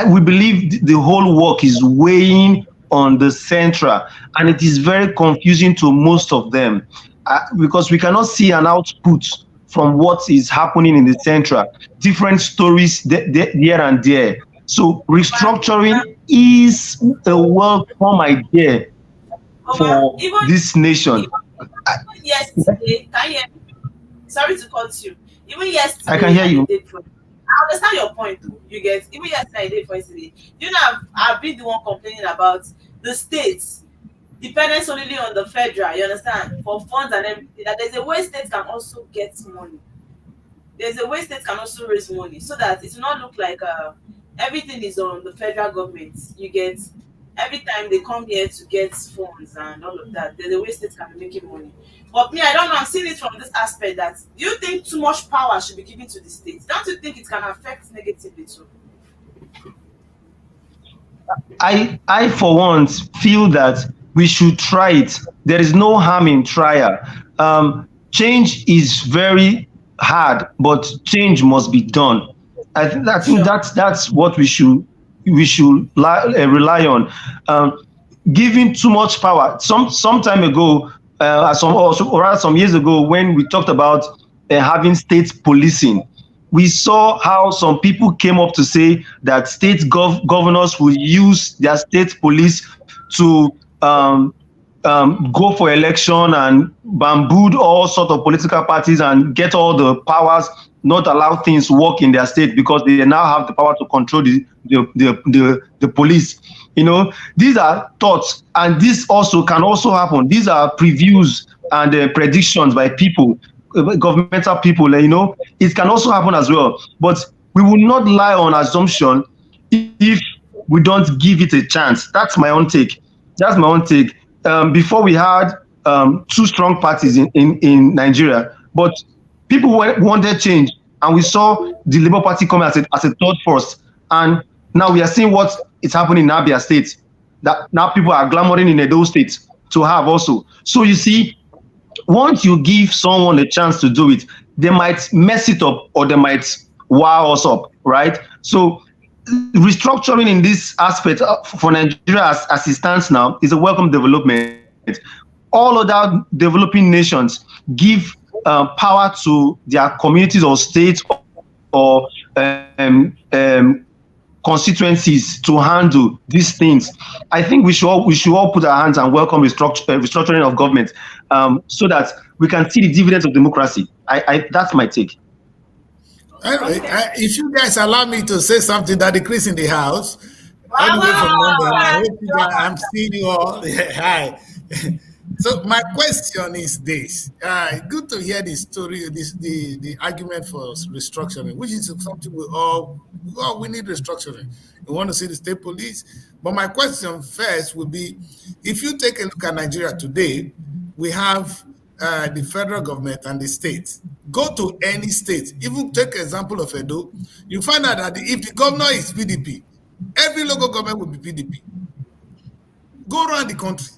We believe the whole work is weighing on the central, and it is very confusing to most of them because we cannot see an output from what is happening in the central. Different stories there and there. So restructuring is a welcome idea for this nation. Yesterday, can you hear me? Sorry to cut you. Even yesterday, I can hear you. I understand your point, though. You get, even yesterday, for yesterday, you know, I've been the one complaining about the states depending solely on the federal, you understand, for funds and everything. That there's a way states can also get money. There's a way states can also raise money so that it will not look like everything is on the federal government. You get, every time they come here to get funds and all of that, there's a way states can be making money. But me, I don't know, I'm seeing it from this aspect that, do you think too much power should be given to the states? Don't you think it can affect negatively too? I for once feel that we should try it. There is no harm in trial. Change is very hard, but change must be done. I think that's what we should rely on. Giving too much power. Some time ago, some years ago when we talked about having state policing. We saw how some people came up to say that state governors will use their state police to go for election and bamboo all sorts of political parties and get all the powers, not allow things work in their state because they now have the power to control the police. You know, these are thoughts, and this also can also happen. These are previews and predictions by people, governmental people. You know, it can also happen as well. But we will not lie on assumption if we don't give it a chance. That's my own take. That's my own take. Before we had two strong parties in Nigeria, but people wanted change, and we saw the Labour Party come as a third force, and now we are seeing what is happening in Abia State. That now people are clamoring in Edo State to have also. So you see, once you give someone a chance to do it, they might mess it up or they might wow us up, right? So restructuring in this aspect for Nigeria as it stands now is a welcome development. All other developing nations give power to their communities or states or constituencies to handle these things. I think we should all put our hands and welcome restructuring of government so that we can see the dividends of democracy. That's my take. Anyway, if you guys allow me to say something, that Chris in the house, all the way from London, I'm seeing you all. Hi. So my question is this: good to hear the story, the argument for restructuring, which is something we need restructuring. We want to see the state police. But my question first would be, if you take a look at Nigeria today, we have the federal government and the states. Go to any state, even take example of Edo, you find out that if the governor is PDP, every local government will be PDP. Go around the country.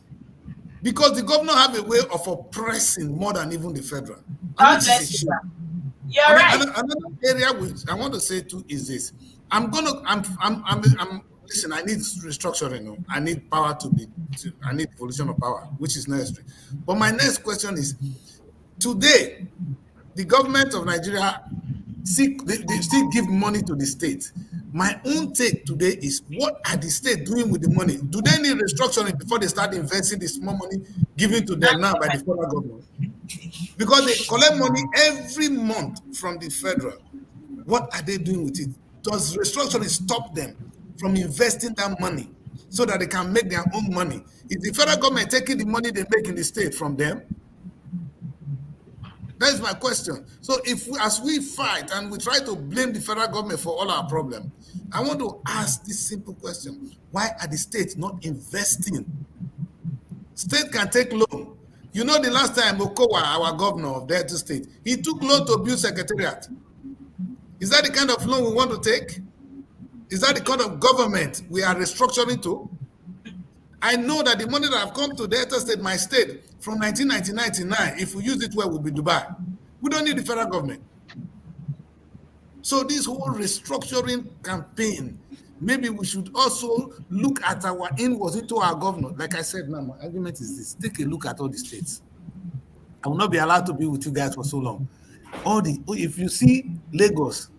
Because the governor have a way of oppressing more than even the federal. You're right. Another area which I want to say too is this. Listen, I need restructuring. I need power I need evolution of power, which is necessary. But my next question is, today, the government of Nigeria, they still give money to the state. My own take today is, what are the states doing with the money? Do they need restructuring before they start investing the small money given to them now by the federal government? Because they collect money every month from the federal. What are they doing with it? Does restructuring stop them from investing that money so that they can make their own money? Is the federal government taking the money they make in the state from them? That is my question. So as we fight and we try to blame the federal government for all our problems, I want to ask this simple question. Why are the states not investing? State can take loan. You know, the last time Okowa, our governor of Delta State, he took loan to build secretariat. Is that the kind of loan we want to take? Is that the kind of government we are restructuring to? I know that the money that have come to Delta State, my state, from 1999, if we use it well, will be Dubai. We don't need the federal government. So this whole restructuring campaign, maybe we should also look at our inwards into our governor. Like I said, now my argument is this: take a look at all the states. I will not be allowed to be with you guys for so long. If you see Lagos,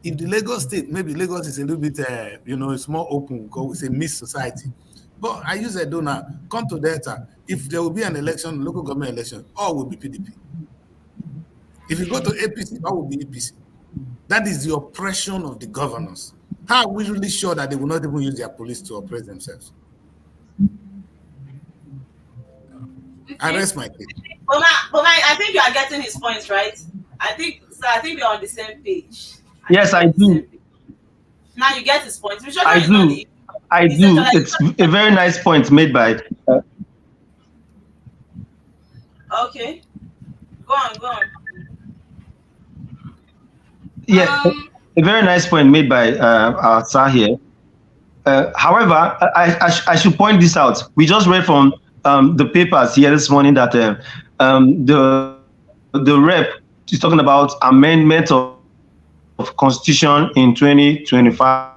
if the Lagos state, maybe Lagos is a little bit, it's more open because it's a mixed society. But I use a donor, come to Delta. If there will be an election, local government election, all will be PDP. If you go to APC, all will be APC. That is the oppression of the governors. How are we really sure that they will not even use their police to oppress themselves? I rest my case. But I think you are getting his points, right? I think we're on the same page. Yes, I do. Now you get his points. I do. I do. It's a very nice point made by. Okay. Go on. Yeah, a very nice point made by our sir here. However, I should point this out. We just read from the papers here this morning that the rep is talking about amendment of Constitution in 2025.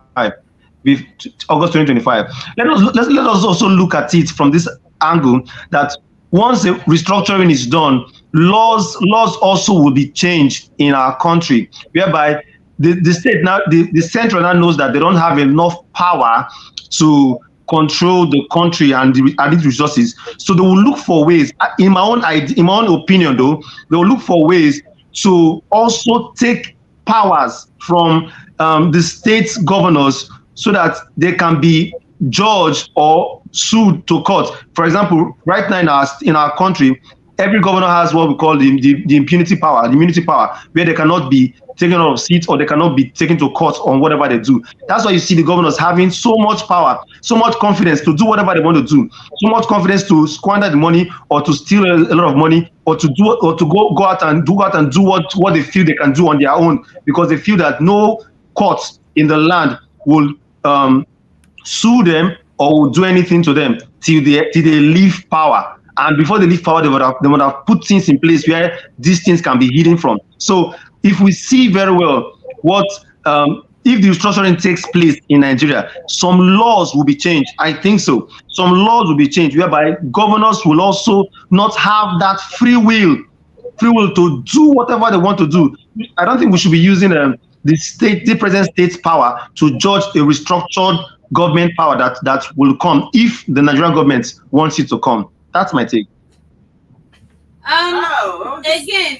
August 2025. Let us also look at it from this angle that once the restructuring is done, laws also will be changed in our country, whereby the state now, the central now knows that they don't have enough power to control the country and its resources. So they will look for ways, in my own opinion though, they will look for ways to also take powers from the state governors so that they can be judged or sued to court. For example, right now in our country, every governor has what we call the immunity power, where they cannot be taken out of seats or they cannot be taken to court on whatever they do. That's why you see the governors having so much power, so much confidence to do whatever they want to do, so much confidence to squander the money or to steal a lot of money or to go out and do what they feel they can do on their own, because they feel that no court in the land will sue them or will do anything to them till they leave power. And before they leave power, they would have put things in place where these things can be hidden from. So if we see very well what if the restructuring takes place in Nigeria, some laws will be changed. I think so. Some laws will be changed whereby governors will also not have that free will to do whatever they want to do. I don't think we should be using the present state's power to judge a restructured government power that will come if the Nigerian government wants it to come. That's my take. Again,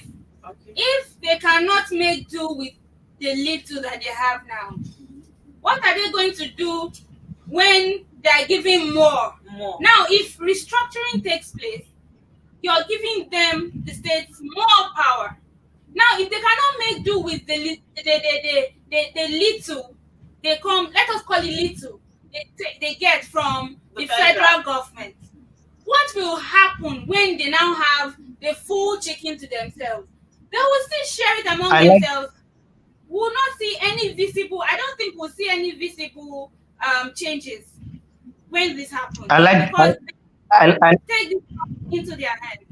if they cannot make do with the little that they have now, what are they going to do when they're giving more? Now, if restructuring takes place, you're giving them, the states, more power. Now, if they cannot make do with the little, they come, let us call it little, they get from the federal government. What will happen when they now have the full chicken to themselves? They will still share it among themselves. We'll not see any visible, I don't think we'll see any visible changes when this happens. Because they take this into their hand.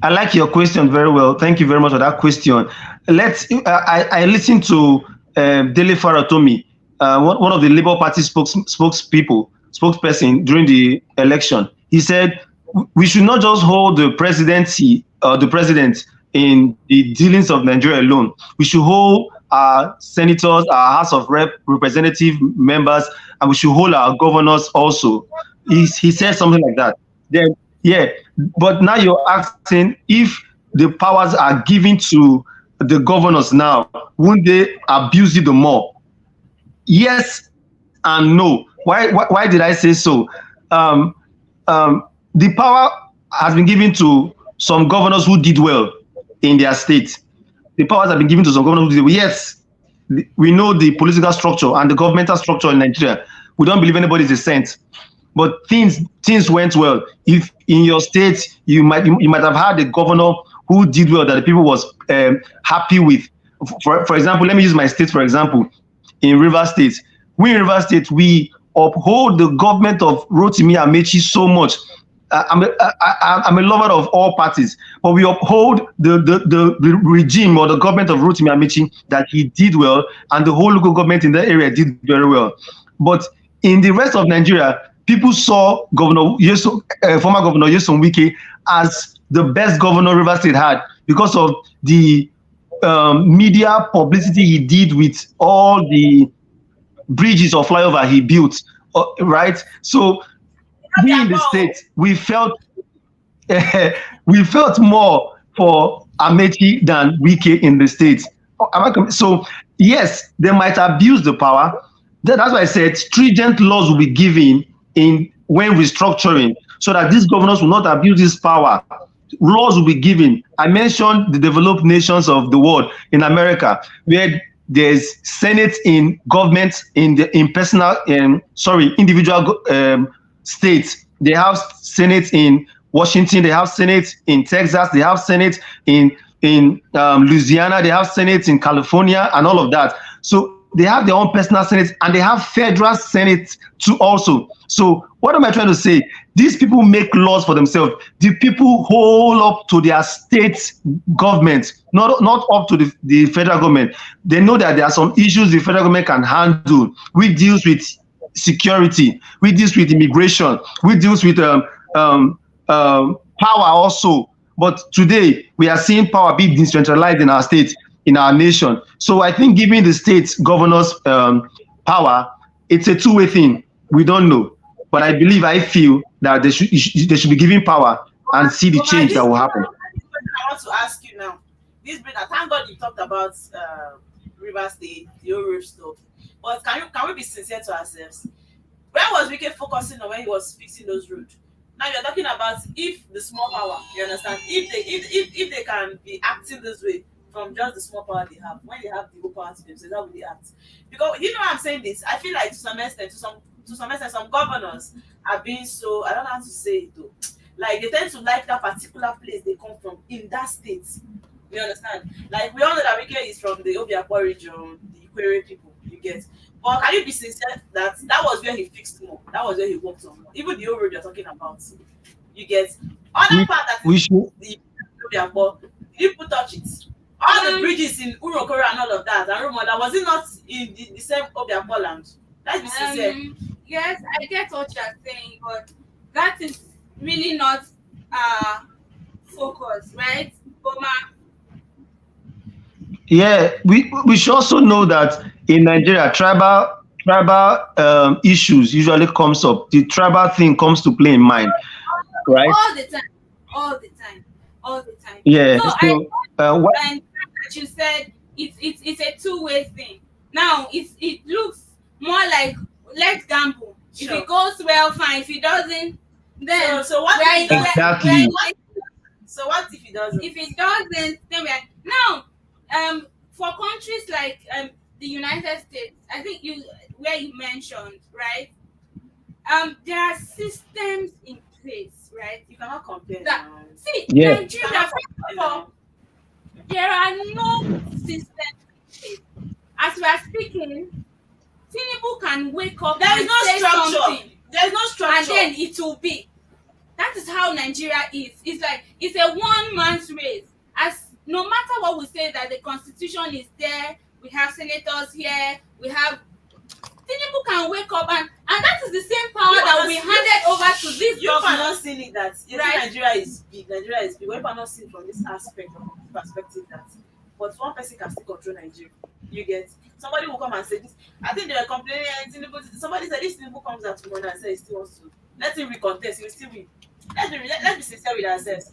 I like your question very well. Thank you very much for that question. I listened to Dele Faratomi, one of the Labour Party spokesperson during the election. He said we should not just hold the presidency the president in the dealings of Nigeria alone. We should hold our senators, our House of Representative members, and we should hold our governors also. He said something like that. Then, yeah, but now you're asking if the powers are given to the governors now, won't they abuse it the more? Yes and no. Why did I say so? The power has been given to some governors who did well in their state. The powers have been given to some governors who did well. Yes, we know the political structure and the governmental structure in Nigeria. We don't believe anybody is a saint. But things went well. If in your state you might have had a governor who did well that the people was happy with. For example, let me use my state for example. In Rivers State, we uphold the government of Rotimi Amechi so much. I'm a lover of all parties, but we uphold the regime or the government of Rotimi Amechi that he did well, and the whole local government in that area did very well. But in the rest of Nigeria, people saw former Governor Nyesom Wike as the best governor Rivers State had because of the media publicity he did with all the bridges or flyover he built, right? So we in the state, we felt more for Amechi than Wike in the state. So yes, they might abuse the power. That's why I said stringent laws will be given when restructuring, so that these governors will not abuse this power. Laws will be given. I mentioned the developed nations of the world in America, where there's Senate in government individual states. They have Senate in Washington. They have Senate in Texas. They have Senate in Louisiana. They have Senate in California, and all of that. So they have their own personal Senate, and they have federal Senate too also. So what am I trying to say? These people make laws for themselves. The people hold up to their state government, not up to the federal government. They know that there are some issues the federal government can handle. We deals with security. We deals with immigration. We deals with power also. But today we are seeing power be decentralized in our state, in our nation. So I think giving the state governors power, it's a two-way thing. We don't know, but I feel that they should be given power and see the change that will happen. I want to ask you now. This brother, thank God you talked about River State, the Oro stuff. But can we be sincere to ourselves? Where was Wike focusing on when he was fixing those roads? Now you're talking about if the small power, you understand? If they can be acting this way from just the small power they have, when they have the whole power to themselves, how will they act? Because you know why I'm saying this? I feel like to some extent, some governors are being so, I don't know how to say it though. Like they tend to like that particular place they come from in that state. You understand? Like we all know that Wike is from the Obiakpor region, the Ikwere people, you get. But can you be sincere that was where he fixed more? That was where he worked on more. Even the old road you're talking about, you get. Other part that is the Obiakpor, he didn't touch it. All the bridges in Urokoro and all of that, and Rumoda, was it not in the same Obiakpor land? Let's be sincere. Yes, I get what you're saying, but that is really not focus, right? Boma. Yeah, we should also know that in Nigeria, tribal issues usually comes up. The tribal thing comes to play in mind, right? All the time. Yeah. So what you said, it's a two-way thing. Now it looks more like let's gamble. Sure. If it goes well, fine. If it doesn't, then so what? Exactly. So what if it doesn't? If it doesn't, then now. For countries like the United States, I think where you mentioned, right? There are systems in place, right? You cannot compare. Nigeria, there are no systems in place. As we are speaking, Tinubu can wake up. There is no structure. There is no structure, and then it will be. That is how Nigeria is. It's like it's a one-man's race. No matter what we say, that the constitution is there, we have senators here, we have Tinubu can wake up and that is the same power that we handed over to this government. You are not seeing it that right? Nigeria is big. We are not seeing from this aspect of perspective that but one person can still control Nigeria. You get somebody will come and say this. I think they were complaining somebody said this Tinubu comes out tomorrow and says he still wants to let him recontest, he will still win. Let's be sincere with ourselves.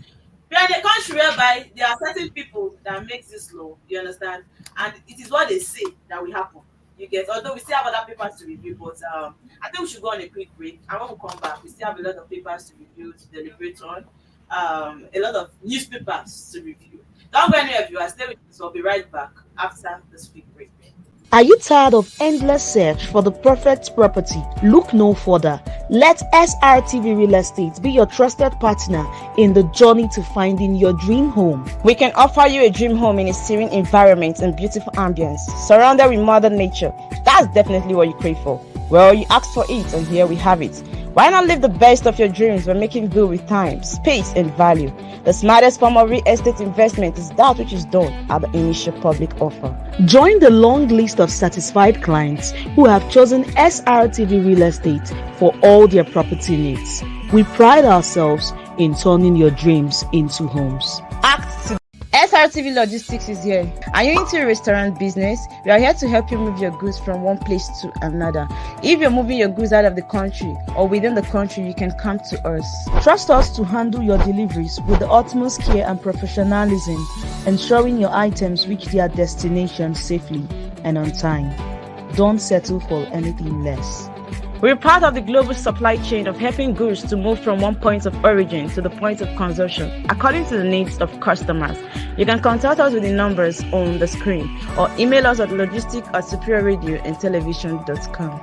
We are in a country whereby there are certain people that make this law, you understand? And it is what they say that will happen. You get, although we still have other papers to review, but I think we should go on a quick break. And when we come back, we still have a lot of papers to review, to deliberate on, a lot of newspapers to review. Don't go anywhere, viewers. Stay with us. We'll be right back after this quick break. Are you tired of endless search for the perfect property? Look no further. Let SRTV Real Estate be your trusted partner in the journey to finding your dream home. We can offer you a dream home in a serene environment and beautiful ambience, surrounded with modern nature. That's definitely what you crave for. Well, you asked for it, and here we have it. Why not live the best of your dreams by making good with time, space, and value? The smartest form of real estate investment is that which is done at the initial public offer. Join the long list of satisfied clients who have chosen SRTV Real Estate for all their property needs. We pride ourselves in turning your dreams into homes. SRTV Logistics is here. Are you into a restaurant business? We are here to help you move your goods from one place to another. If you're moving your goods out of the country or within the country, you can come to us. Trust us to handle your deliveries with the utmost care and professionalism, ensuring your items reach their destination safely and on time. Don't settle for anything less. We're part of the global supply chain of helping goods to move from one point of origin to the point of consumption according to the needs of customers. You can contact us with the numbers on the screen or email us at logistic@superiorradioandtelevision.com.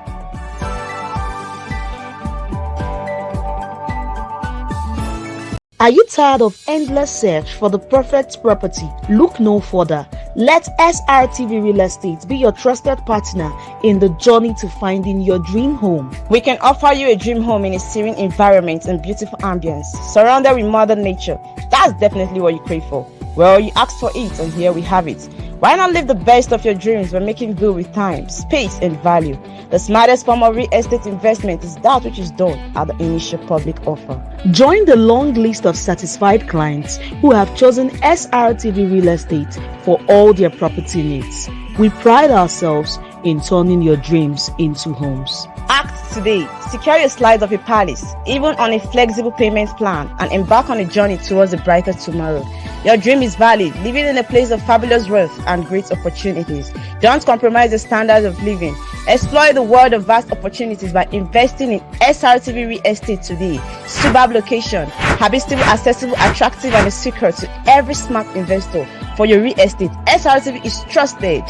Are you tired of endless search for the perfect property? Look no further. Let SRTV Real Estate be your trusted partner in the journey to finding your dream home. We can offer you a dream home in a serene environment and beautiful ambience, surrounded with modern nature. That's definitely what you crave for. Well, you asked for it, and here we have it. Why not live the best of your dreams by making good with time, space, and value? The smartest form of real estate investment is that which is done at the initial public offer. Join the long list of satisfied clients who have chosen SRTV Real Estate for all their property needs. We pride ourselves in turning your dreams into homes. Act today. Secure your slice of a palace, even on a flexible payment plan, and embark on a journey towards a brighter tomorrow. Your dream is valid, living in a place of fabulous wealth and great opportunities. Don't compromise the standards of living. Explore the world of vast opportunities by investing in SRTV Real Estate today. Superb location, habitable, accessible, attractive, and a secret to every smart investor. For your real estate, SRTV is trusted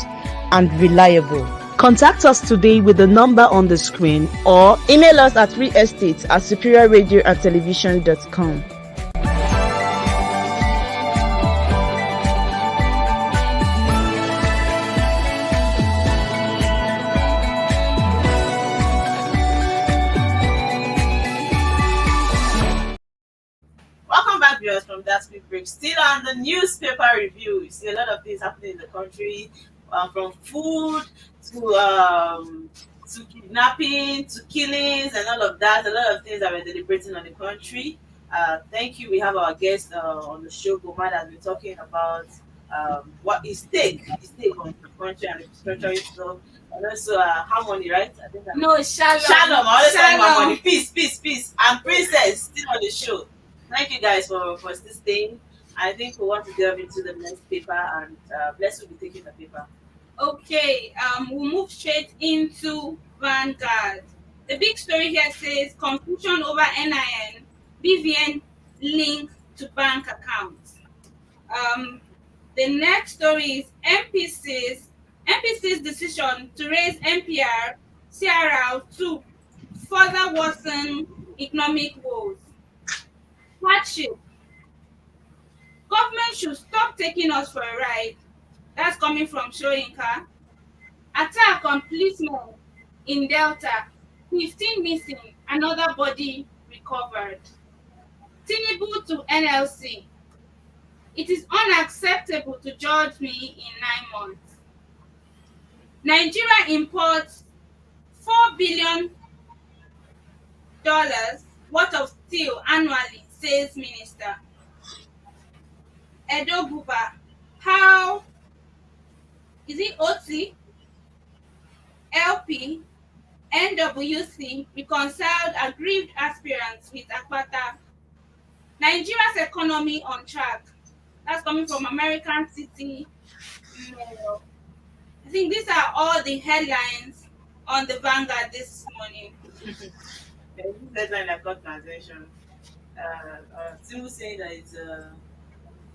and reliable. Contact us today with the number on the screen or email us at realestate@superiorradioandtelevision.com. Welcome back, viewers, from that quick break. Still on the newspaper review. You see a lot of things happening in the country, from food to kidnapping to killings and all of that. A lot of things that we're deliberating on the country. Thank you. We have our guest on the show, Boma, has been talking about what is stake on the country and the spiritual stuff. And also Harmony, right? I think No, Shalom. Shalom. I always say Harmony. Peace. And Princess still on the show. Thank you guys for still staying. I think we want to delve into the next paper, and Bless will be taking the paper. Okay, we'll move straight into Vanguard. The big story here says confusion over NIN, BVN link to bank accounts. The next story is MPC's decision to raise NPR CRR to further worsen economic woes. Hardship. Government should stop taking us for a ride. That's coming from Shoyinka. Attack on policemen in Delta. 15 missing, another body recovered. Tinubu to NLC. It is unacceptable to judge me in 9 months. Nigeria imports $4 billion worth of steel annually, says Minister. Edo Buba. How is it OT, LP, NWC reconciled aggrieved aspirants with Akpata? Nigeria's economy on track. That's coming from American City Mail. I think these are all the headlines on the Vanguard this morning. This headline I've got translation. Tinubu saying that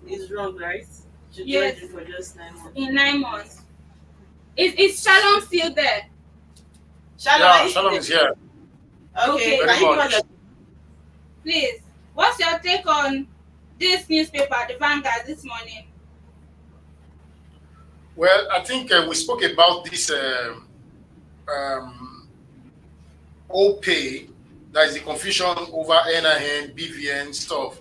it's wrong, right? Should Yes. judge you for just 9 months. In 9 months. Is Shalom still there? Yeah, Shalom is here. Okay, Very can you give much. us a Please, what's your take on this newspaper, the Vanguard, this morning? Well, I think we spoke about this OPay, that is the confusion over NIN, BVN stuff.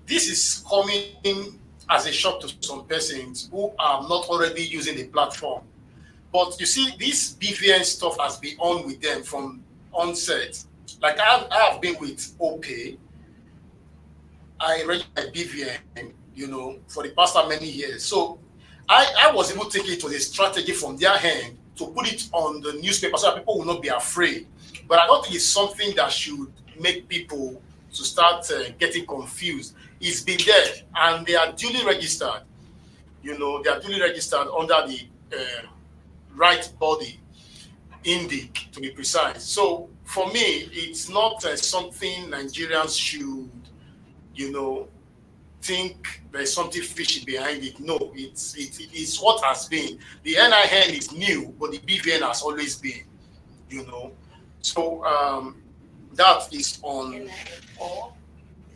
This is coming as a shock to some persons who are not already using the platform. But you see, this BVN stuff has been on with them from onset. Like I have been with OPay. I read my BVN, for the past many years. So I was able to take it to a strategy from their hand to put it on the newspaper so that people will not be afraid. But I don't think it's something that should make people to start getting confused. It's been there, and they are duly registered. They are duly registered under the right body, INDIC, to be precise. So for me, it's not something Nigerians should, think there's something fishy behind it. No, it's what has been. The NIN is new, but the BVN has always been, So that is on.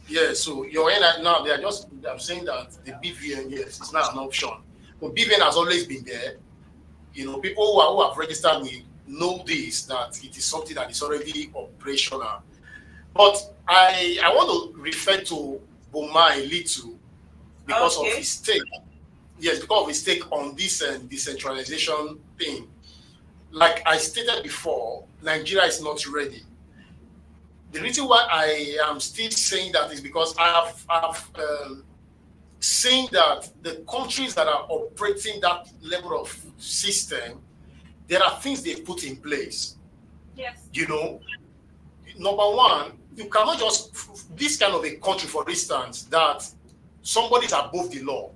Yeah, so your NIN now, I'm saying that the BVN, yes, it's not an option. But BVN has always been there. People who have registered me know this, that it is something that is already operational. But I want to refer to Boma a little because of his take. Yes, because of his take on this decentralization thing. like I stated before, Nigeria is not ready. The reason why I am still saying that is because I've seen that the countries that are operating that level of system, there are things they put in place. Yes. You know, number one, you cannot just, this kind of a country, for instance, that somebody is above the law.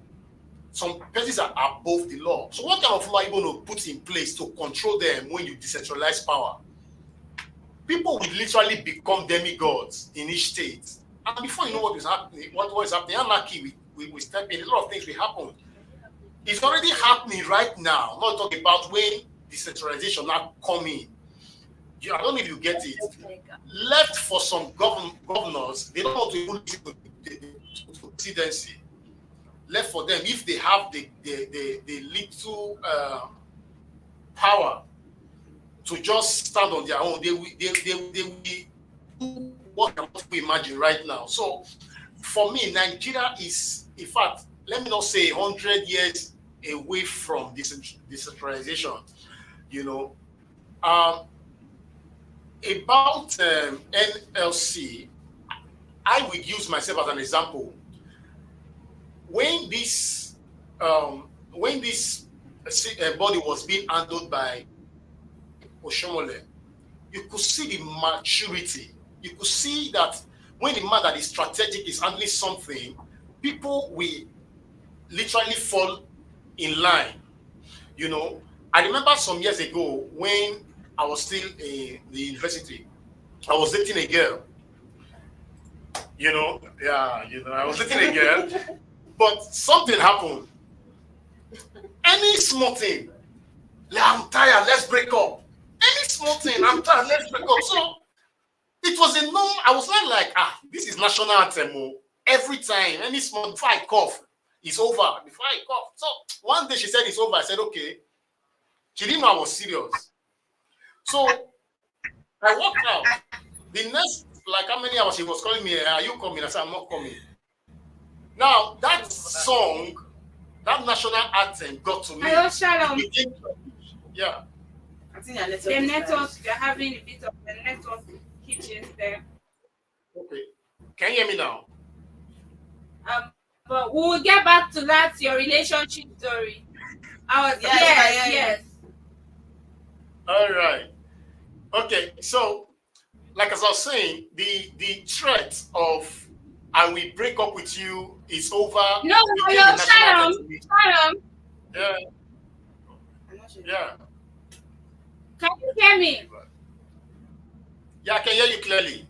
Some persons are above the law. So what kind of law are you going to put in place to control them when you decentralize power? People will literally become demigods in each state. And before you know what is happening, what is happening, anarchy, we step in, a lot of things will happen. It's already happening right now. I'm not talking about when decentralization now come in. I don't know if you get it. Left for some governors, they don't want to even listen to the presidency. Left for them, if they have the little power to just stand on their own, they will do what we imagine right now. So for me, Nigeria is, in fact, let me not say 100 years away from decentralization. You know, about NLC, I would use myself as an example. When this body was being handled by Oshomole, you could see the maturity. You could see that when the man that is strategic is handling something, people will literally fall in line. You know, I remember some years ago when I was still in the university, I was dating a girl. You know, I was dating a girl, but something happened. Any small thing, like, I'm tired, let's break up. Any small thing, I'm tired, let's break up. So it was a norm. I was not like, this is national anthem. Every time, any small, before I cough, it's over. Before I cough. So one day she said it's over. I said, okay. She didn't know I was serious. So I walked out. The next, like how many hours she was calling me, are you coming? I said, I'm not coming. Now, that song, that national anthem got to me. Hello, Shalom. Yeah. I think your network The is network, bad. you're having a bit of the network hitches there. Okay. Can you hear me now? But we'll get back to that, your relationship story. Yes. All right. Okay. So, like as I was saying, the threat of "I will break up with you" is over. No, became a national Shalom. anthem. Shalom. Yeah. I'm not sure. Yeah. Can you hear me? Yeah, I can hear you clearly.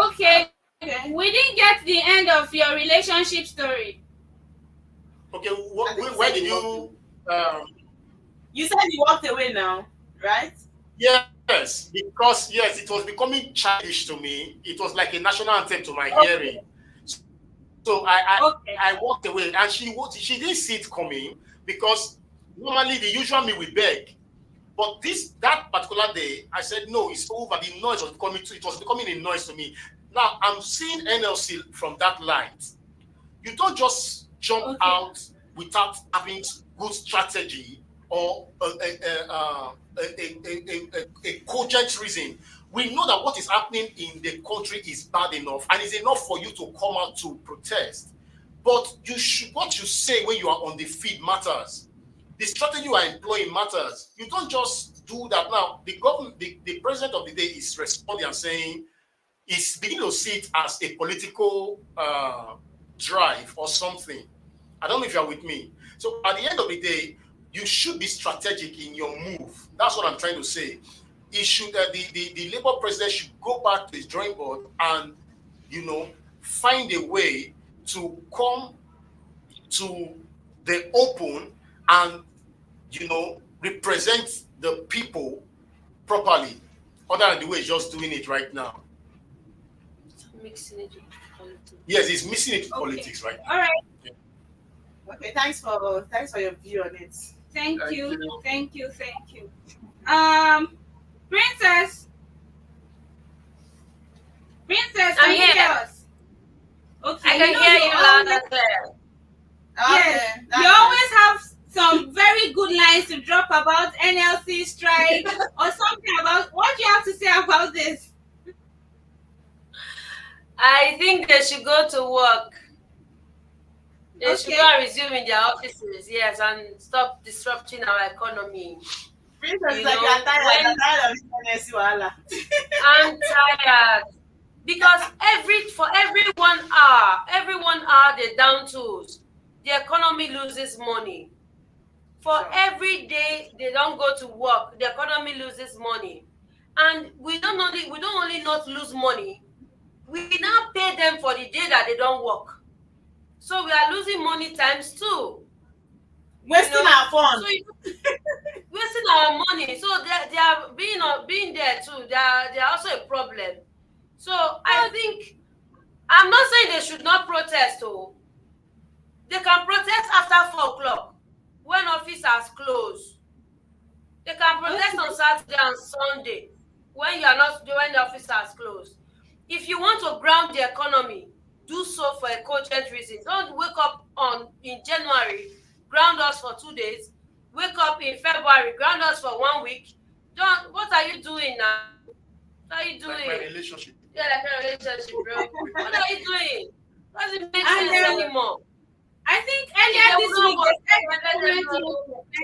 Okay. Okay. We didn't get the end of your relationship story. Okay. I think you Where said did you you? You said you walked away now, right? Yes, because yes, it was becoming childish to me. It was like a national anthem to my hearing. So I walked away, and she didn't see it coming because normally the usual me will beg, but that particular day I said no, it's over. The noise was becoming it was becoming a noise to me. Now I'm seeing NLC from that light. You don't just jump out without having good strategy or a cogent reason. We know that what is happening in the country is bad enough and it's enough for you to come out to protest. But what you say when you are on the field matters. The strategy you are employing matters. You don't just do that. Now, the government, the president of the day is responding and saying, is beginning to see it as a political drive or something. I don't know if you're with me. So at the end of the day, you should be strategic in your move. That's what I'm trying to say. It should the Labour president should go back to his drawing board and find a way to come to the open and represent the people properly, other than the way he's just doing it right now. Mixing it with politics. Yes, he's missing it with politics right now. All right. Yeah. Okay, thanks for your view on it. Thank Thank you. you. Thank you. Thank you. Princess, I'm can you here. hear us? Okay. I can hear you loud and clear. Yes. Okay, You always have some very good lines to drop about NLC strike or something about what do you have to say about this? I think they should go to work. They should Okay. go and resume in their offices, yes, and stop disrupting our economy. Princess, You like know, you're tired. when- You're tired of this NSC wahala. I'm tired because for every 1 hour they down tools, the economy loses money. For Sure. every day they don't go to work, the economy loses money, and we don't only not lose money, we now pay them for the day that they don't work. So we are losing money times 2. Wasting You know, our fun. So wasting our money. So they are being there too. They are also a problem. So I think I'm not saying they should not protest. Oh, they can protest after 4 o'clock when offices close. They can protest on Saturday and Sunday when the offices close. If you want to ground the economy, do so for a cogent reason. Don't wake up in January, ground us for 2 days. Wake up in February, ground us for 1 week. What are you doing now? What are you doing? Like my relationship. Yeah, like a relationship, bro. What are you doing? Doesn't make And sense anymore. I think They earlier this will week not they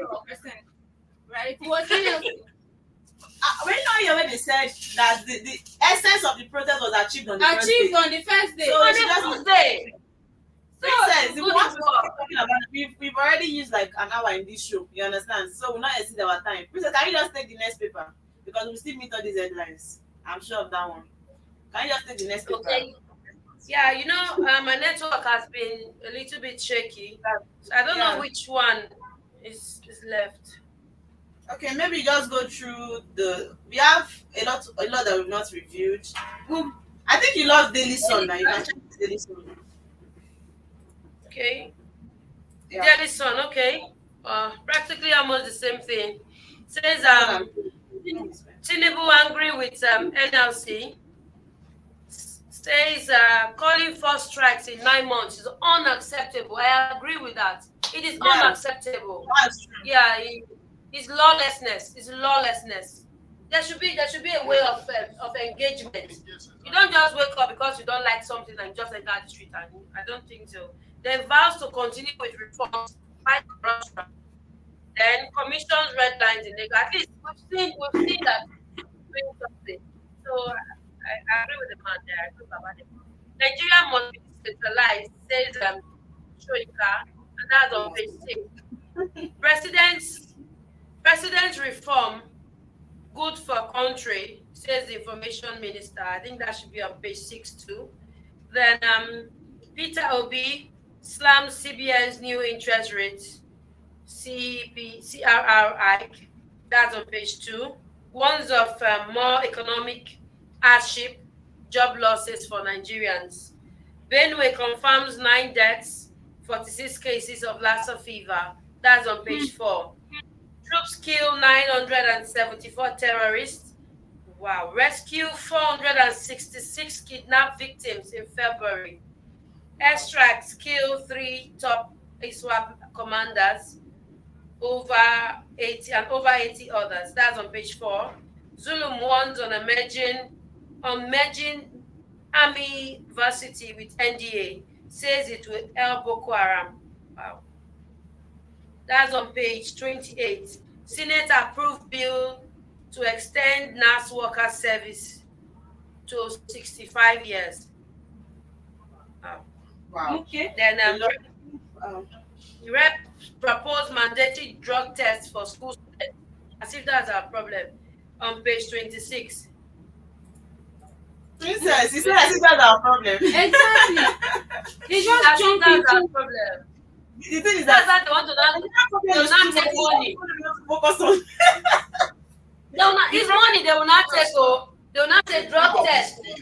work. said 90%. Right? It was NLC. When you know when they said that the essence of the protest was achieved on the first Achieved day. on the first day. So On it's the just first day. Princess, if Go we to want to work. keep talking about it, we've already used like an hour in this show. You understand? So we'll not exceed our time. Princess, can you just take the next paper? Because we'll still meet all these headlines. I'm sure of that one. Can you just take the next paper? Okay. Yeah, my network has been a little bit shaky. So I don't Yeah. know which one is left. Okay, maybe just go through we have a lot that we've not reviewed. I think you love Daily Sun now. You can check Daily Sun. Okay. Yeah. Daily Sun, okay. Practically almost the same thing. Says Tinubu angry with NLC. Says calling for strikes in 9 months is unacceptable. I agree with that. It is Yeah. unacceptable. That's true. Yeah, it's lawlessness. It's lawlessness. There should be a way of engagement. You don't just wake up because you don't like something and just enter the street. And I don't think so. Then vows to continue with reforms, fight corruption. Then commissions red lines in Lagos. At least we've seen that doing something. So I agree with the man there. I agree about it. Nigeria must be decentralized, says Shoika, and that's on page 6. President's reform, good for country, says the information minister. I think that should be on page 6 too. Then Peter Obi slams CBN's new interest rate, CRRI. That's on page 2. Warns of more economic hardship, job losses for Nigerians. Benue confirms 9 deaths, 46 cases of Lassa fever. That's on page 4. Troops kill 974 terrorists. Wow. Rescue 466 kidnapped victims in February. Airstrikes kill 3 top ISWAP commanders, over 80 others. That's on page 4. Zulum warns on merging Army Varsity with NDA, says it will help Boko Haram. Wow. That's on page 28. Senate approved bill to extend nurse worker service to 65 years. Wow. Okay. Then Um, Rep proposed mandatory drug tests for school students, as if that's our problem, on page 26. Princess, you said that's our problem. Exactly. They just As if jump that's our into problem. The thing is That's that why they want to not take money. focus on. It's money they will not take. Oh, they will not take drug test. They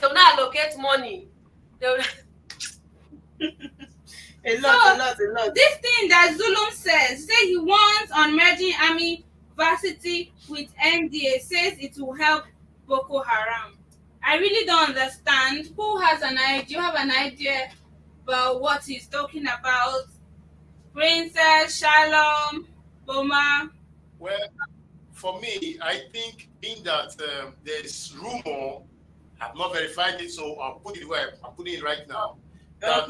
will not allocate money. They will. A lot. this thing that Zulum says, say he wants on merging Army Varsity with NDA, says it will help Boko Haram. I really don't understand. Who has an idea? Do you have an idea about what he's talking about? Princess, Shalom, Boma. Well, for me, I think being that there's rumor, I've not verified it, so I'll put it where I'm putting it right now. That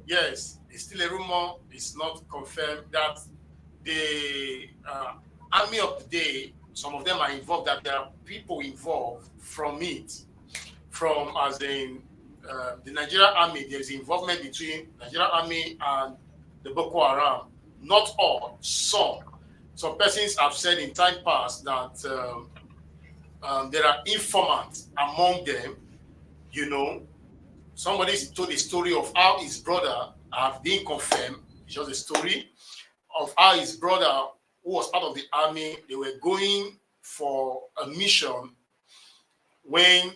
yes, it's still a rumor. It's not confirmed that the army of the day, some of them are involved. That there are people involved from it, from as in the Nigerian army. There's involvement between Nigerian army and the Boko Haram. Not all, some. Some persons have said in time past that there are informants among them. You know, somebody told a story of how his brother have been confirmed. It's just a story of how his brother, who was part of the army, they were going for a mission when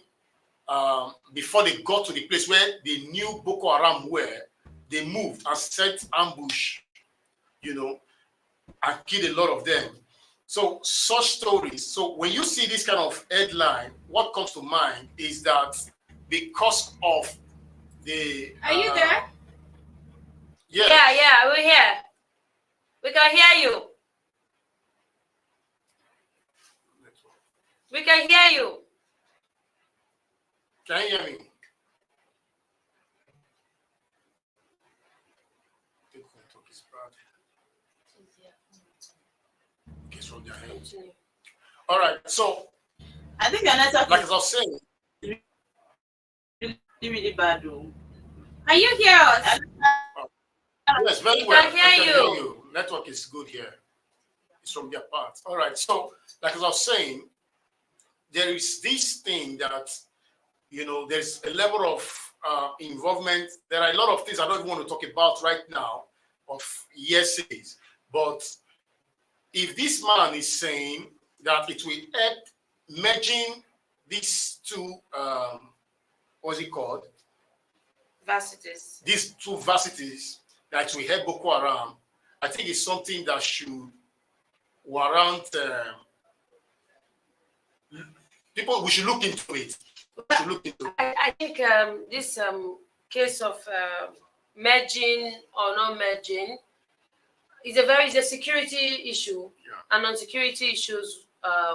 before they got to the place where they knew Boko Haram were, they moved and set ambush, you know, and killed a lot of them. So such stories. So when you see this kind of headline, what comes to mind is that because of the Are you there? Yeah, we're here. We can hear you. We can hear you. Can you hear me? All right, so I think your network like as I was saying, is really bad though. Are you here? Us? yes, very We well. can hear I can you. hear you. Network is good here. It's from their part. All right, so like as I was saying, there is this thing that, you know, there's a level of involvement. There are a lot of things I don't even want to talk about right now of yeses, but if this man is saying that it will help merging these two, what's it called? Varsities. These two varsities that will help Boko Haram, I think it's something that should warrant people. We should look into it. We should look into it. I think this case of merging or not merging is a security issue, Yeah. and on security issues,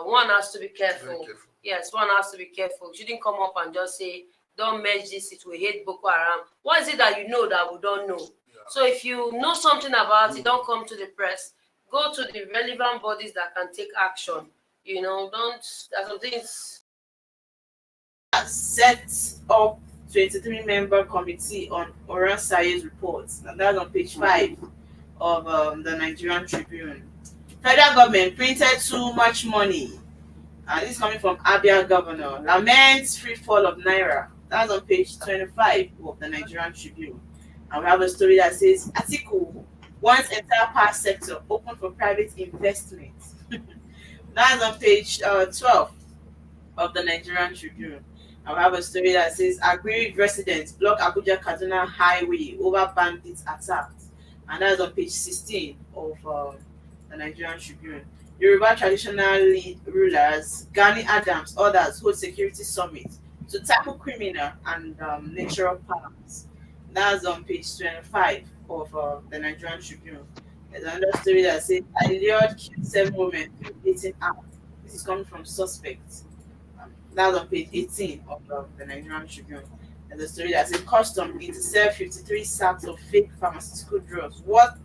one has to be careful. Very careful. Yes, one has to be careful. You shouldn't come up and just say, "Don't merge this; it will hate Boko Haram." What is it that you know that we don't know? Yeah. So if you know something about it, don't come to the press. Go to the relevant bodies that can take action. You know, there's some things. Set up 23-member committee on Oran Saye's reports, and that's on page 5 of the Nigerian Tribune. Federal government printed too much money, and this is coming from Abia governor. Laments free fall of naira. That's on page 25 of the Nigerian Tribune. And we have a story that says Atiku wants entire power sector open for private investment. That's on page 12 of the Nigerian Tribune. And we have a story that says Aguirre residents block Abuja Kaduna highway over bandits attacks. And that's on page 16 of the Nigerian Tribune. Yoruba traditional rulers, Gani Adams, others hold security summit to tackle criminal and natural powers. That's on page 25 of the Nigerian Tribune. There's another story that says Eliud killed 7 women dating out. This is coming from suspects. That's on page 18 of the Nigerian Tribune. There's a story that says custom intercept 53 sacks of fake pharmaceutical drugs. What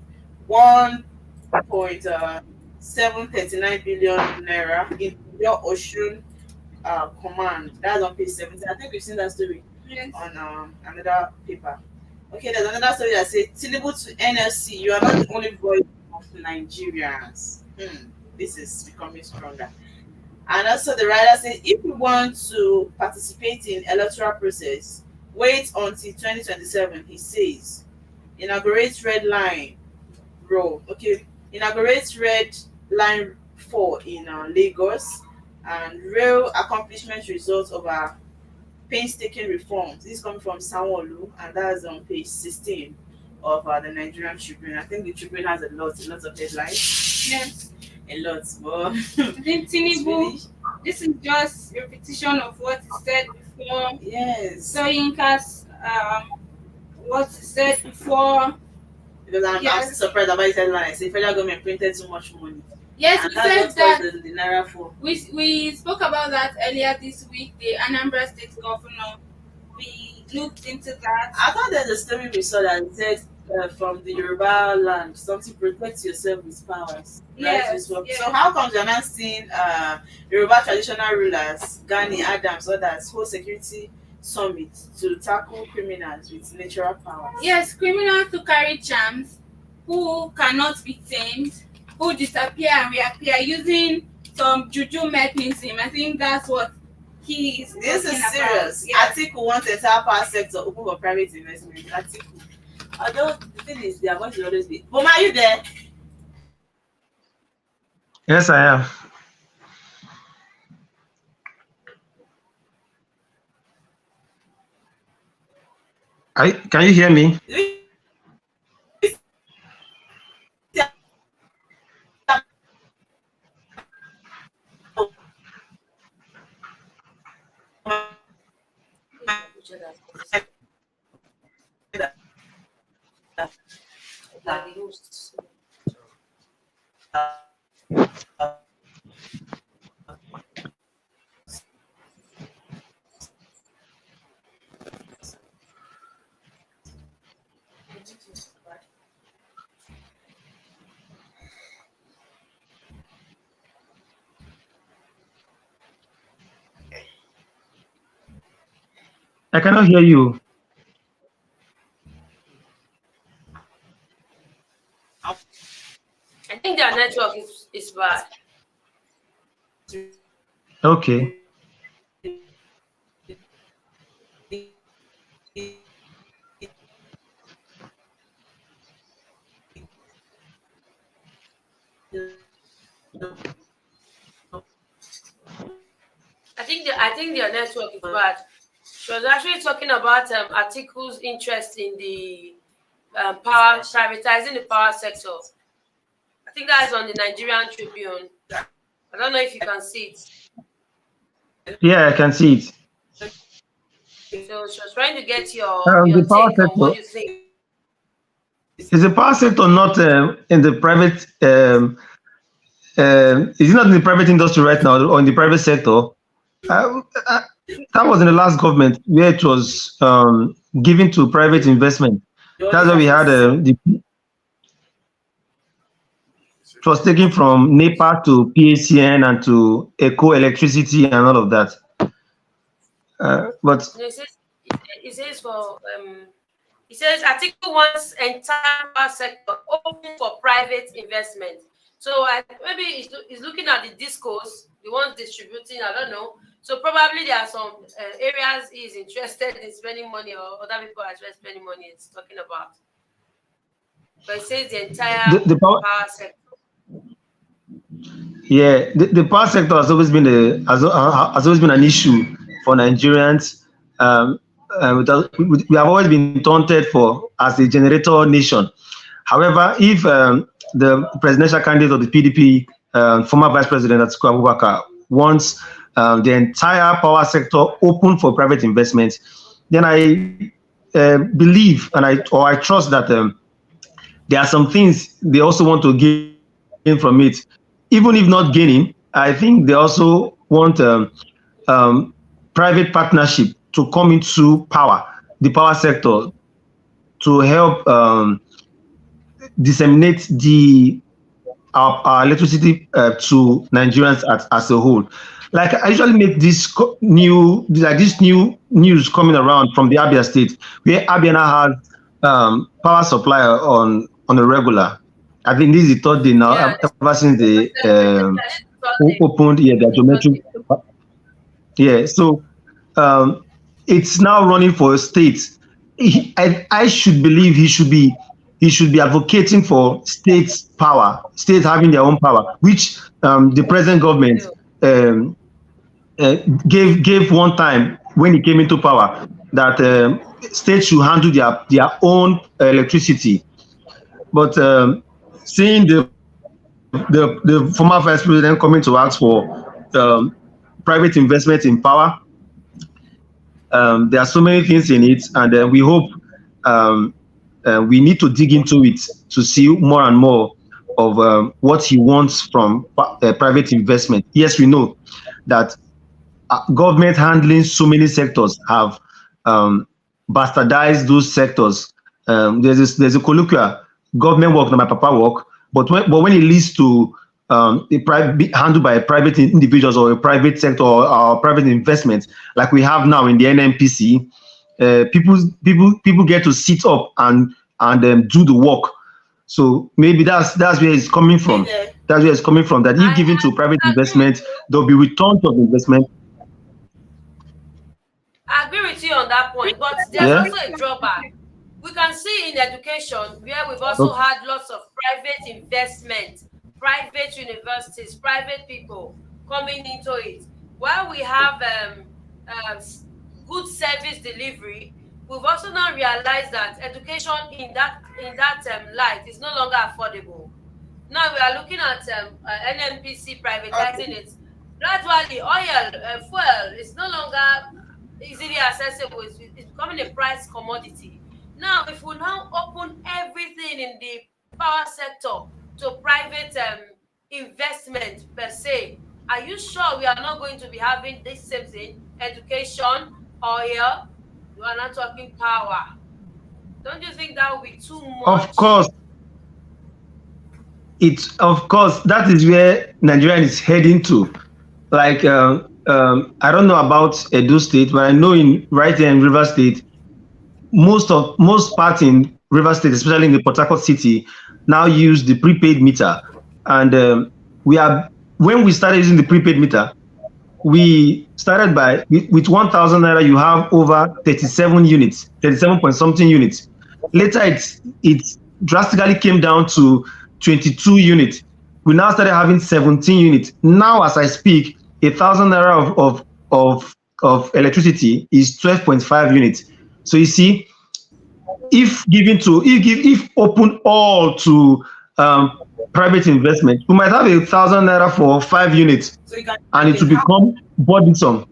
1.739 billion naira in your Ocean command. That's on page 17. I think we've seen that story on another paper. Okay, there's another story that says Tinubu to NLC, you are not the only voice of Nigerians. This is becoming stronger. And also the writer says if you want to participate in electoral process, wait until 2027, he says. Inaugurate red line road. Okay, inaugurate red line 4 in Lagos, and real accomplishment results of our painstaking reforms. This is coming from Sanwo-Olu, and that's on page 16 of the Nigerian Tribune. I think the Tribune has a lot of headlines. Yes. A lot, but I think Tinubu, this is just a repetition of what he said before. yes. So Yinka's what he said before, Because I'm Yes. still surprised about his headline. I say federal government printed too much money. Yes, And we that's said what that. caused the Naira fall. We spoke about that earlier this week. The Anambra State Governor, we looked into that. I thought there's a story we saw that said from the Yoruba land, something protect yourself with powers. Yes, Right? So yes. how come you're not seeing Yoruba traditional rulers, Gani Adams, others, whole security summit to tackle criminals with natural powers? Yes, criminals who carry charms, who cannot be tamed, who disappear and reappear using some juju mechanism. I think that's what he is This talking is serious. about. Yes. Atiku wants the entire power sector open for private investment. Atiku. Although the thing is, their voice will always be. Boma, are you there? Yes, I am. Can you hear me? I cannot hear you. I think their network is bad. Okay. I think their network is bad. She was actually talking about Atiku's interest in the privatizing the power sector. I think that is on the Nigerian Tribune. I don't know if you can see it. Yeah, I can see it. So she was trying to get your The power take on what sector. you think. Is the power sector not in the private? Is it not in the private industry right now, or in the private sector? That was in the last government where it was given to private investment. That's why we had it was taken from NEPA to PACN and to Eco Electricity and all of that. But No, it says Atiku wants entire power sector open for private investment. So maybe he's looking at the discos, the ones distributing, I don't know. So probably there are some areas he's interested in spending money, or other people are interested in spending money he's talking about. But it says the entire the power sector. Yeah, the power sector has always been has always been an issue for Nigerians. We have always been taunted for as a generator nation. However, if the presidential candidate of the PDP, former Vice President Atiku Abubakar, wants the entire power sector open for private investment, then I believe and I trust that there are some things they also want to gain from it. Even if not gaining, I think they also want private partnership to come into the power sector, to help disseminate our electricity to Nigerians as a whole. Like I usually make this new news coming around from the Abia State, where Abia now has power supply on a regular. I think this is the third day now, ever since they opened their geometric. Yeah, so it's now running for a state. I should believe he should be advocating for states' power, states having their own power, which the present government gave one time when he came into power, that states should handle their own electricity. But seeing the former vice president coming to ask for private investment in power, there are so many things in it, and we hope we need to dig into it to see more and more of what he wants from private investment. Yes, we know that government handling so many sectors have bastardized those sectors. There's a colloquial, government work, not my papa work, but when it leads to handled by private individuals or a private sector or private investment, like we have now in the NNPC, people get to sit up and do the work. So maybe that's where it's coming from. That's where it's coming from. That if given to private investment, there'll be returns of investment. I agree with you on that point, but there's also a drawback. We can see in education where we've also had lots of private investment, private universities, private people coming into it. While we have good service delivery, we've also now realized that education in that light is no longer affordable. Now we are looking at NNPC privatizing it. Gradually, oil, fuel is no longer easily accessible. It's becoming a price commodity. Now, if we now open everything in the power sector to private investment per se, are you sure we are not going to be having this same thing? Education, oil, we are not talking power. Don't you think that would be too much? Of course. That is where Nigeria is heading to. Like I don't know about Edo State, but I know right here in River State, most parts in River State, especially in the Port Harcourt city, now use the prepaid meter. And when we started using the prepaid meter, we started with 1,000 naira, you have over 37 units, 37 point something units. Later, it drastically came down to 22 units. We now started having 17 units. Now, as I speak, 1,000 naira of electricity is 12.5 units. So you see, if open all to private investment, we might have 1,000 naira for 5 units, and it will become burdensome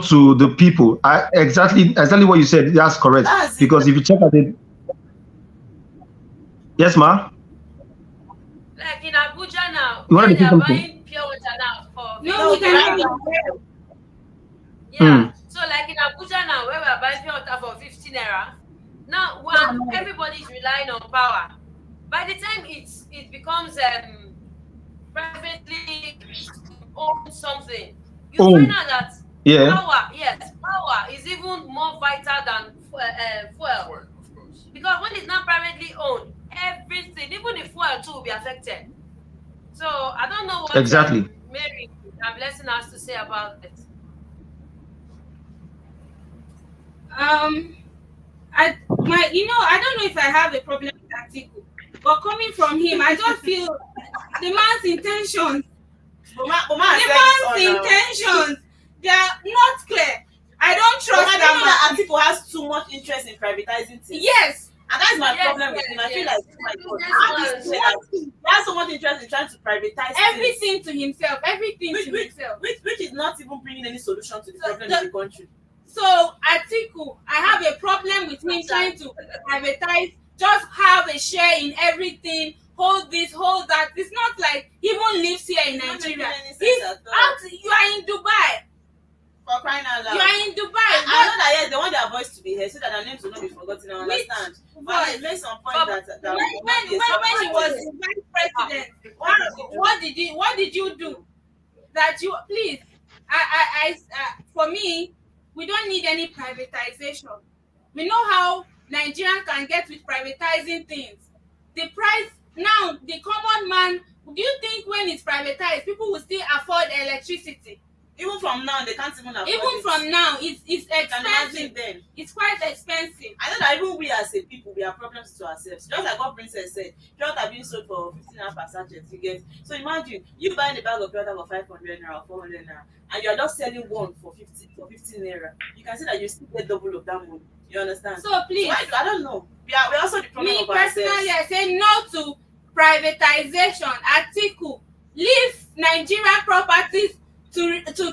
to the people. Exactly what you said. That's correct. Because if you check at it, yes, ma. Like in Abuja now, you want to are buying pure water now for no, we can yeah. So like in Abuja now, where we are buying pure water for 15 naira, now when everybody is relying on power, by the time it becomes privately owned something, you find out that power is even more vital than fuel. Because when it's not privately owned, everything, even the fuel too, will be affected. So I don't know what exactly Mary and Blessing has to say about it. I don't know if I have a problem with Atiku, but coming from him, I just feel the man's intentions. They are not clear. I don't trust that Atiku has too much interest in privatizing things. Yes. And that's my problem with him. I feel like, oh my God, he has so much interest in trying to privatize everything to himself, which is not even bringing any solution to the problem in the country. So Atiku, I have a problem with him trying to privatize, just have a share in everything, hold this, hold that. It's not like he even lives here in Nigeria. You are in Dubai. For crying out loud. You are in Dubai. I know that they want their voice to be heard so that their names will not be forgotten. I understand. But it makes some point that when he was vice president, what did you do? That you please, for me, we don't need any privatization. We know how Nigerians can get with privatizing things. The price now, the common man. Do you think when it's privatized, people will still afford electricity? Even from now, they can't even afford it. Even from now, it's expensive. Then. It's quite expensive. I know that even we as a people, we have problems to ourselves. Just like what Princess said, drugs are being sold for 15 naira per sachet. You get. So imagine you buying a bag of water for 500 naira or 400 naira, and you're just selling one for 15 naira. You can see that you still get double of that money. You understand? So please, so I don't know. We're also the problem of ourselves. Me personally, I say no to privatization. Atiku, leave Nigerian properties to state to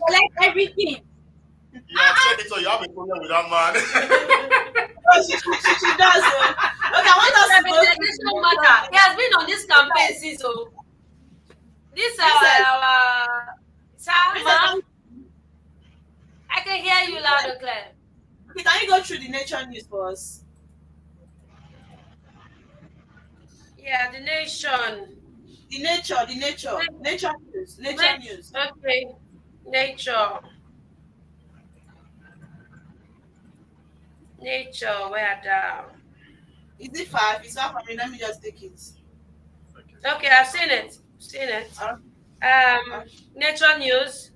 collect everything. You have said it, so you have a problem with that man. Oh, she does. Okay, I want us to go. Representation matter. He has been on this campaign since. So this our sir, ma'am. I can hear you loud and clear. Okay, can you go through the nature news for us? Yeah, the nation. The nature news. Nature news. Okay, nature. Nature, where down? Is it 5? It's not for me. Let me just take it. Okay, I've seen it. Nature news.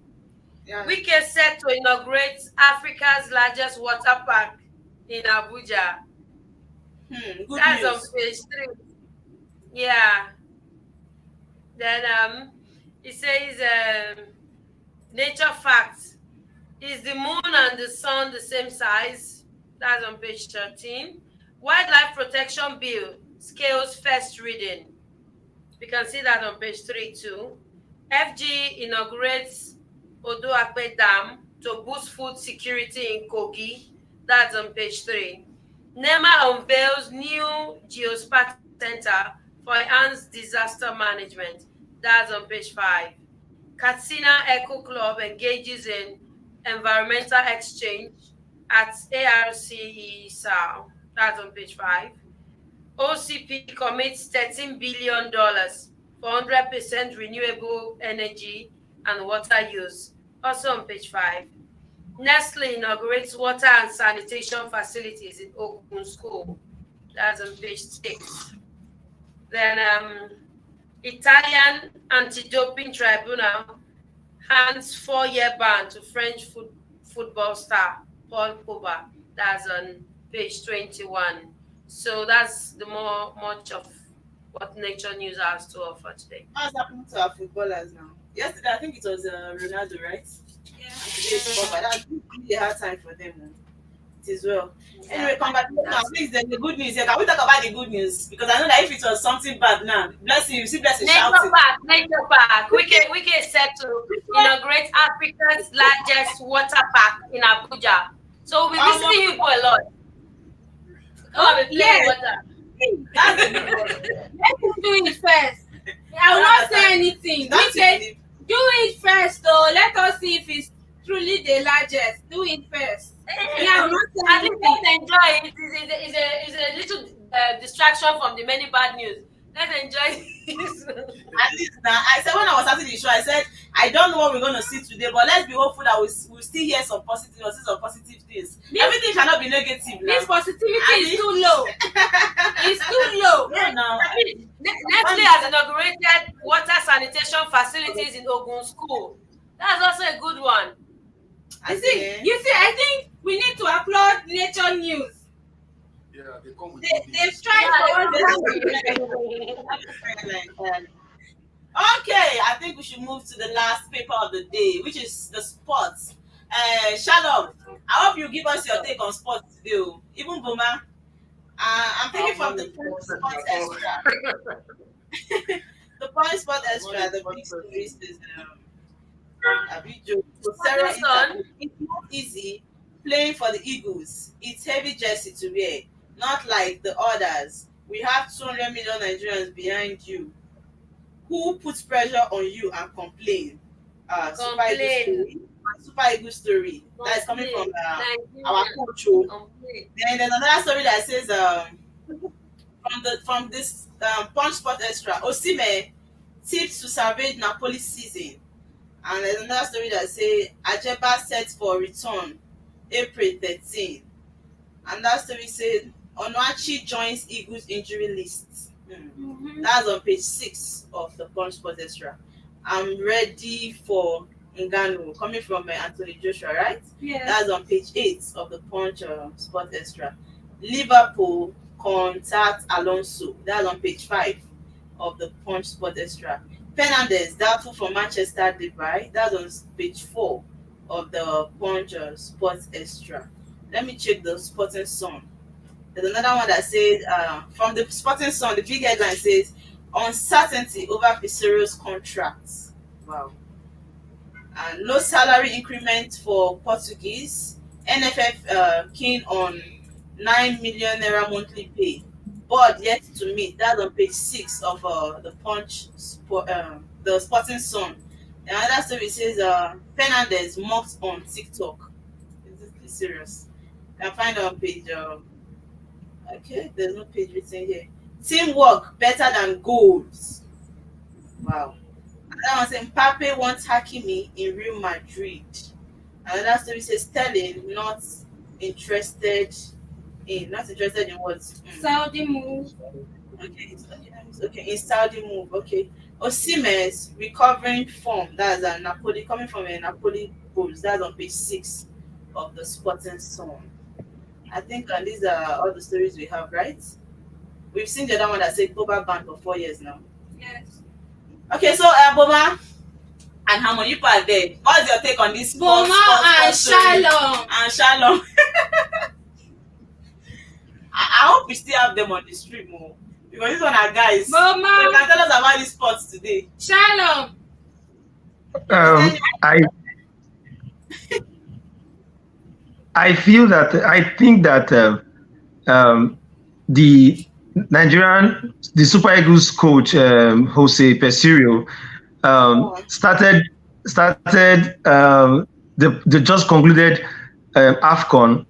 Yeah. Wike set to inaugurate Africa's largest water park in Abuja. Good That's news. on page 3. Yeah. Then it says nature facts. Is the moon and the sun the same size? That's on page 13. Wildlife Protection Bill scales first reading. We can see that on page 3 too. FG inaugurates Odoakpe Dam to boost food security in Kogi. That's on page 3. NEMA unveils new geospat center for enhanced disaster management. That's on page 5. Katsina Eco Club engages in environmental exchange at ARCE SAL. That's on page 5. OCP commits $13 billion for 100% renewable energy and water use. Also on page 5. Nestle inaugurates water and sanitation facilities in Ogun School. That's on page 6. Then Italian anti-doping tribunal hands 4-year ban to French football star Paul Pogba. That's on page 21. So that's the much of what Nature News has to offer today. What's happening to our footballers now? Yesterday, I think it was Ronaldo, right? Yeah. Today is Pogba. That's really a hard time for them. It is well. Anyway, congratulations. Now, please, there's the good news here. Can we talk about the good news? Because I know that if it was something bad now, blessing, you see blessing shouting. Nature Park. We can set to inaugurate Africa's largest water park in Abuja. So we'll be visiting you for a lot. Come and play water. That's the good one. Let's do it first. I will not say anything. We say do it first, though. Let us see if it's truly the largest. Do it first. Yeah, I will not say At least anything. let's enjoy it. It's a little distraction from the many bad news. Let's enjoy this. At least now, I said when I was starting the show, I said I don't know what we're going to see today, but let's be hopeful that we'll still hear some positive or see some positive things. Everything cannot be negative now. This positivity is too low. It's too low. Yeah, now. Nestle has inaugurated water sanitation facilities in Ogun School. That's also a good one. I You see, I think we need to applaud Nature News. Yeah, they come with They've tried Okay, I think we should move to the last paper of the day, which is the sports. Shalom, I hope you give us your take on sports today. Even Boma, I'm taking from the Point Sport Extra. The Point Sport Extra, the big stories is so Sarah, it's not easy playing for the Eagles. It's heavy jersey to wear, not like the others. We have 200 million Nigerians behind you. Who puts pressure on you and complain? Super Eagle story. That's coming from our coach. Then there's another story that says from this Punch Sport Extra, Osimhen tips to salvage Napoli season. And there's another story that says Ajeba set for return April 13. And that story says Onuachi joins Eagles injury list. That's on page 6 of the Punch Sport Extra. I'm ready for Ngannou, coming from Anthony Joshua, right? Yeah. That's on page 8 of the Punch Sport Extra. Liverpool contact Alonso. That's on page 5 of the Punch Sport Extra. Fernandes doubtful for Manchester Derby. That's on page 4 of the Punch Sports Extra. Let me check the Sporting Sun. There's another one that says from the Sporting Sun, the big headline says uncertainty over Pizarro's contract. Wow. No salary increment for Portuguese. NFF keen on 9 million naira monthly pay. Board yet to meet. That's on page 6 of the Punch, the Sporting Sun. Another story says Fernandez mocked on TikTok. Is this serious? Can find on page. Okay, there's no page written here. Teamwork better than goals. Wow. Another one says Mbappe wants Hakimi in Real Madrid. Another story says Sterling not interested in what? Saudi move. Okay, in Saudi move. Okay. Osimhen's recovering form. That's a Napoli coming from a Napoli goals. That's on page 6 of the Sporting Sun. I think these are all the stories we have, right? We've seen the other one that said Boba banned for 4 years now. Yes. Okay, so Boba and Hamon, you are there. What's your take on this? Boma and Shalom. And Shalom. I hope we still have them on the stream more. Because these one are guys. Boma. You can tell us about these sports today. Shalom. I think that the Super Eagles coach Jose Peseiro started the just concluded AFCON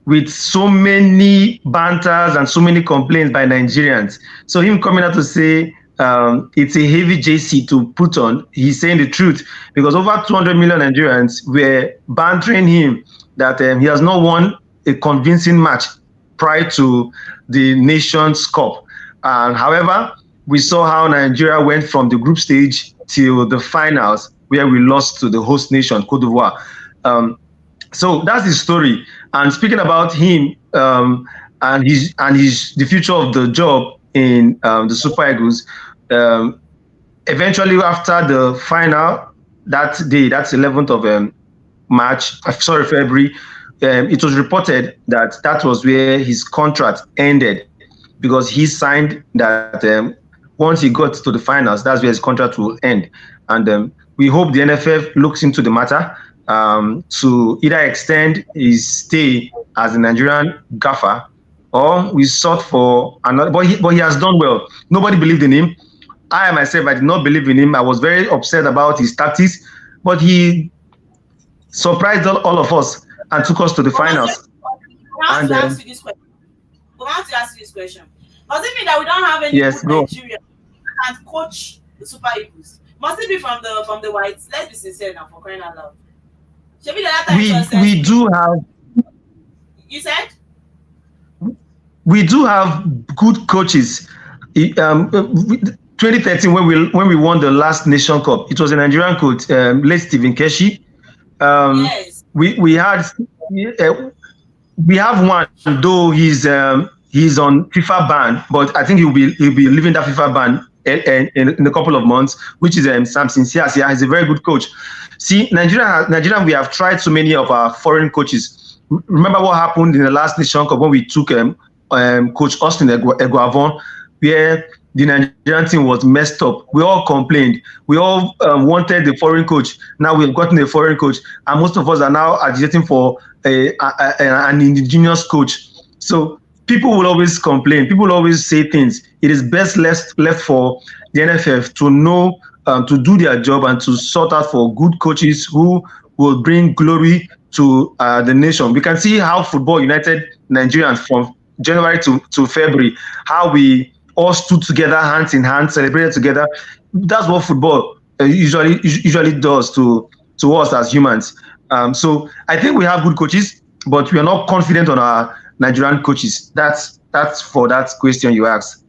with so many banters and so many complaints by Nigerians. So him coming out to say it's a heavy JC to put on, he's saying the truth, because over 200 million Nigerians were bantering him that he has not won a convincing match prior to the Nations Cup. However, we saw how Nigeria went from the group stage till the finals, where we lost to the host nation, Cote d'Ivoire. So that's the story. And speaking about him and the future of the job in the Super Eagles, eventually after the final that day, that's 11th of February, it was reported that that was where his contract ended, because he signed that once he got to the finals, that's where his contract will end. And we hope the NFF looks into the matter to either extend his stay as a Nigerian gaffer, or we sought for another. But he has done well. Nobody believed in him. I myself, I did not believe in him. I was very upset about his tactics, but he surprised all of us and took us to the finals. I want to ask you this question. Does it mean that we don't have any Nigerian that can coach the Super Eagles? Must it be from the whites? Let's be sincere now, for crying out loud. We do have. You said? We do have good coaches. 2013, when we won the last Nation Cup, it was a Nigerian coach, late Stephen Keshi. Yes. We have one, though he's on FIFA ban, but I think he'll be leaving that FIFA ban in a couple of months, which is Samson Siasia. He's a very good coach. See, Nigeria, we have tried so many of our foreign coaches. Remember what happened in the last Nation Cup when we took Coach Austin Eguavon, where the Nigerian team was messed up. We all complained. We all wanted the foreign coach. Now we've gotten a foreign coach, and most of us are now agitating for an indigenous coach. So people will always complain. People will always say things. It is best left for the NFF to know, to do their job and to sort out for good coaches who will bring glory to the nation. We can see how Football United Nigerians from January to February, how we all stood together, hands in hand, celebrated together. That's what football usually does to us as humans. So I think we have good coaches, but we are not confident on our Nigerian coaches. That's for that question you asked.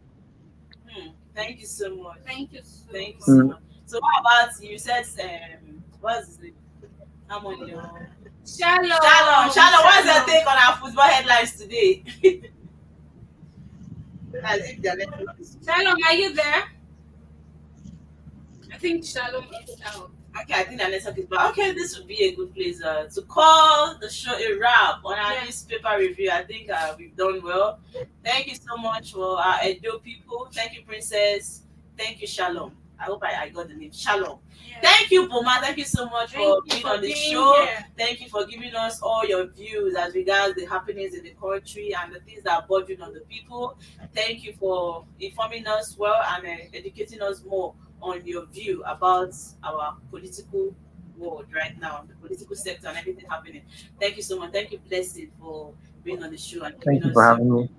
Thank you so much. Thank you so much. So what about you said what's it? Shalom. What's your take on our football headlines today? Shalom, are you there? I think Shalom is out. Okay, I think the network is back. Okay, this would be a good place to call the show a wrap on our newspaper review. I think we've done well. Thank you so much for our Edo people. Thank you, Princess. Thank you, Shalom. I hope I got the name. Shalom. Yeah. Thank you, Boma. Thank you so much Thank for you being for on the being show. here. Thank you for giving us all your views as regards the happenings in the country and the things that are bothering on the people. Thank you for informing us well and educating us more on your view about our political world right now, the political sector and everything happening. Thank you so much. Thank you, Blessing, for being on the show and Thank giving you for us. having me.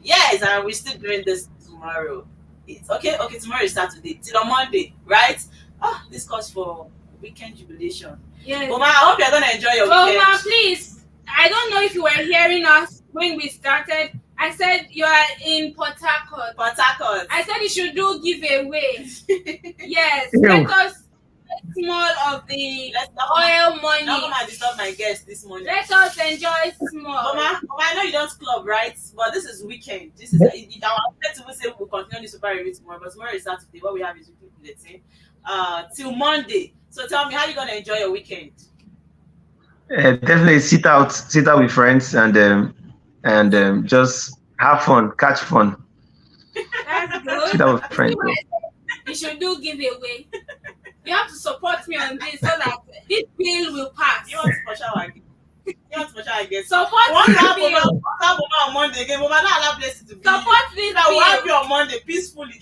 Yes, and we're still doing this tomorrow. It's okay. Tomorrow is Saturday. Till on Monday, right? This calls for weekend jubilation. Yes. Boma, I hope you're gonna enjoy your Boma, weekend. please. I don't know if you were hearing us when we started. I said you are in Port Harcourt. Port Harcourt. I said you should do giveaway. Yes. Ew. Let us take small of the oil money. Don't come and disturb my guest this morning. Let us enjoy small. Boma, I know you don't club, right? But this is weekend. This is our update. We say we'll continue the super review tomorrow, but tomorrow is Saturday. What we have is weekly bulletin. Till Monday. So tell me, how are you gonna enjoy your weekend? Definitely sit out with friends and just have fun, catch fun. That's good. Sit out with friends. You should do giveaway. You have to support me on this so that this bill will pass. You want to push out again? Again? Support One this have bill. Boma on Monday again. Boma not allow Blessing to be. Support this That will have bill. you on Monday peacefully.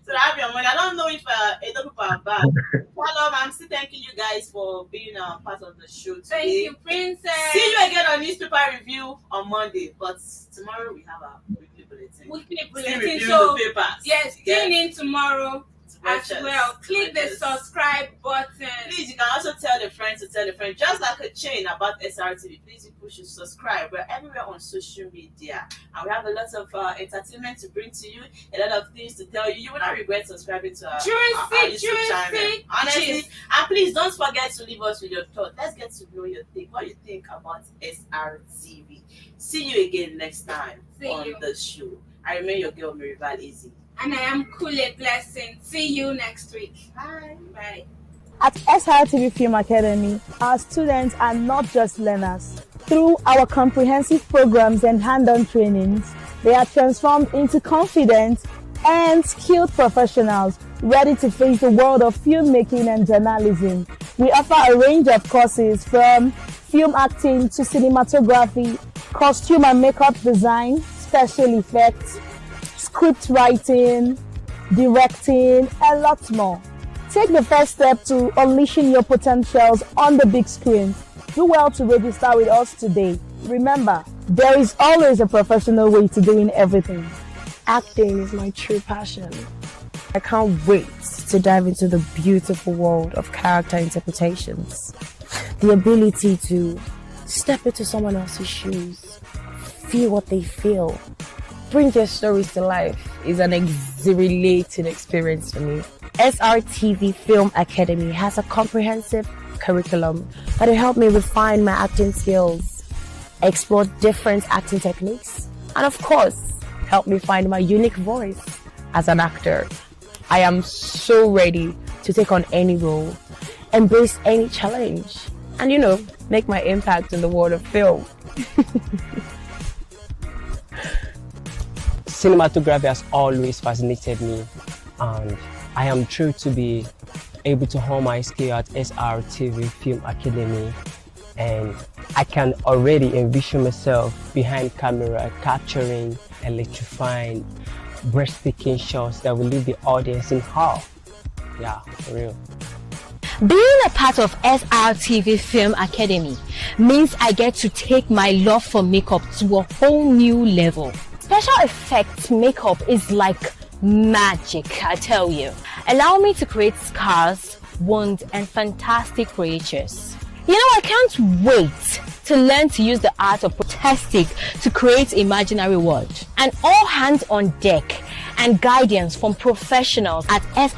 So I have you on Monday. I don't know if Edo people are bad. Hello, I'm still thanking you guys for being part of the show today. Thank you, Princess. See you again on newspaper review on Monday. But tomorrow we have our weekly bulletin. Weekly Still bulletin. reviewing So the papers. yes, Yes. tune in tomorrow as Watch us. well. Click the Watch us. subscribe button. Please, you can also tell a friend to tell a friend, just like a chain about SRTV. Please, people should subscribe. We're everywhere on social media, and we have a lot of entertainment to bring to you, a lot of things to tell you. You will not regret subscribing to our YouTube channel. Honestly, and please don't forget to leave us with your thoughts. Let's get to know your thing. What you think about SRTV? See you again next time See on you. the show. I remain your girl, Merival Easy. And I am Kule Blessing. See you next week. Bye. Bye. At SRTV Film Academy, our students are not just learners. Through our comprehensive programs and hand-on trainings, they are transformed into confident and skilled professionals ready to face the world of filmmaking and journalism. We offer a range of courses from film acting to cinematography, costume and makeup design, special effects, script writing, directing, and lots more. Take the first step to unleashing your potentials on the big screen. Do well to register with us today. Remember, there is always a professional way to doing everything. Acting is my true passion. I can't wait to dive into the beautiful world of character interpretations. The ability to step into someone else's shoes, feel what they feel, bring their stories to life is an exhilarating experience for me. SRTV Film Academy has a comprehensive curriculum that will help me refine my acting skills, explore different acting techniques, and of course, help me find my unique voice as an actor. I am so ready to take on any role, embrace any challenge, and make my impact in the world of film. Cinematography has always fascinated me, and I am thrilled to be able to hone my skill at SRTV Film Academy, and I can already envision myself behind camera capturing electrifying, breathtaking shots that will leave the audience in awe. Yeah, for real. Being a part of SRTV Film Academy means I get to take my love for makeup to a whole new level. Special effects makeup is like magic, I tell you. Allow me to create scars, wounds, and fantastic creatures. I can't wait to learn to use the art of protesting to create imaginary world. And all hands on deck and guidance from professionals at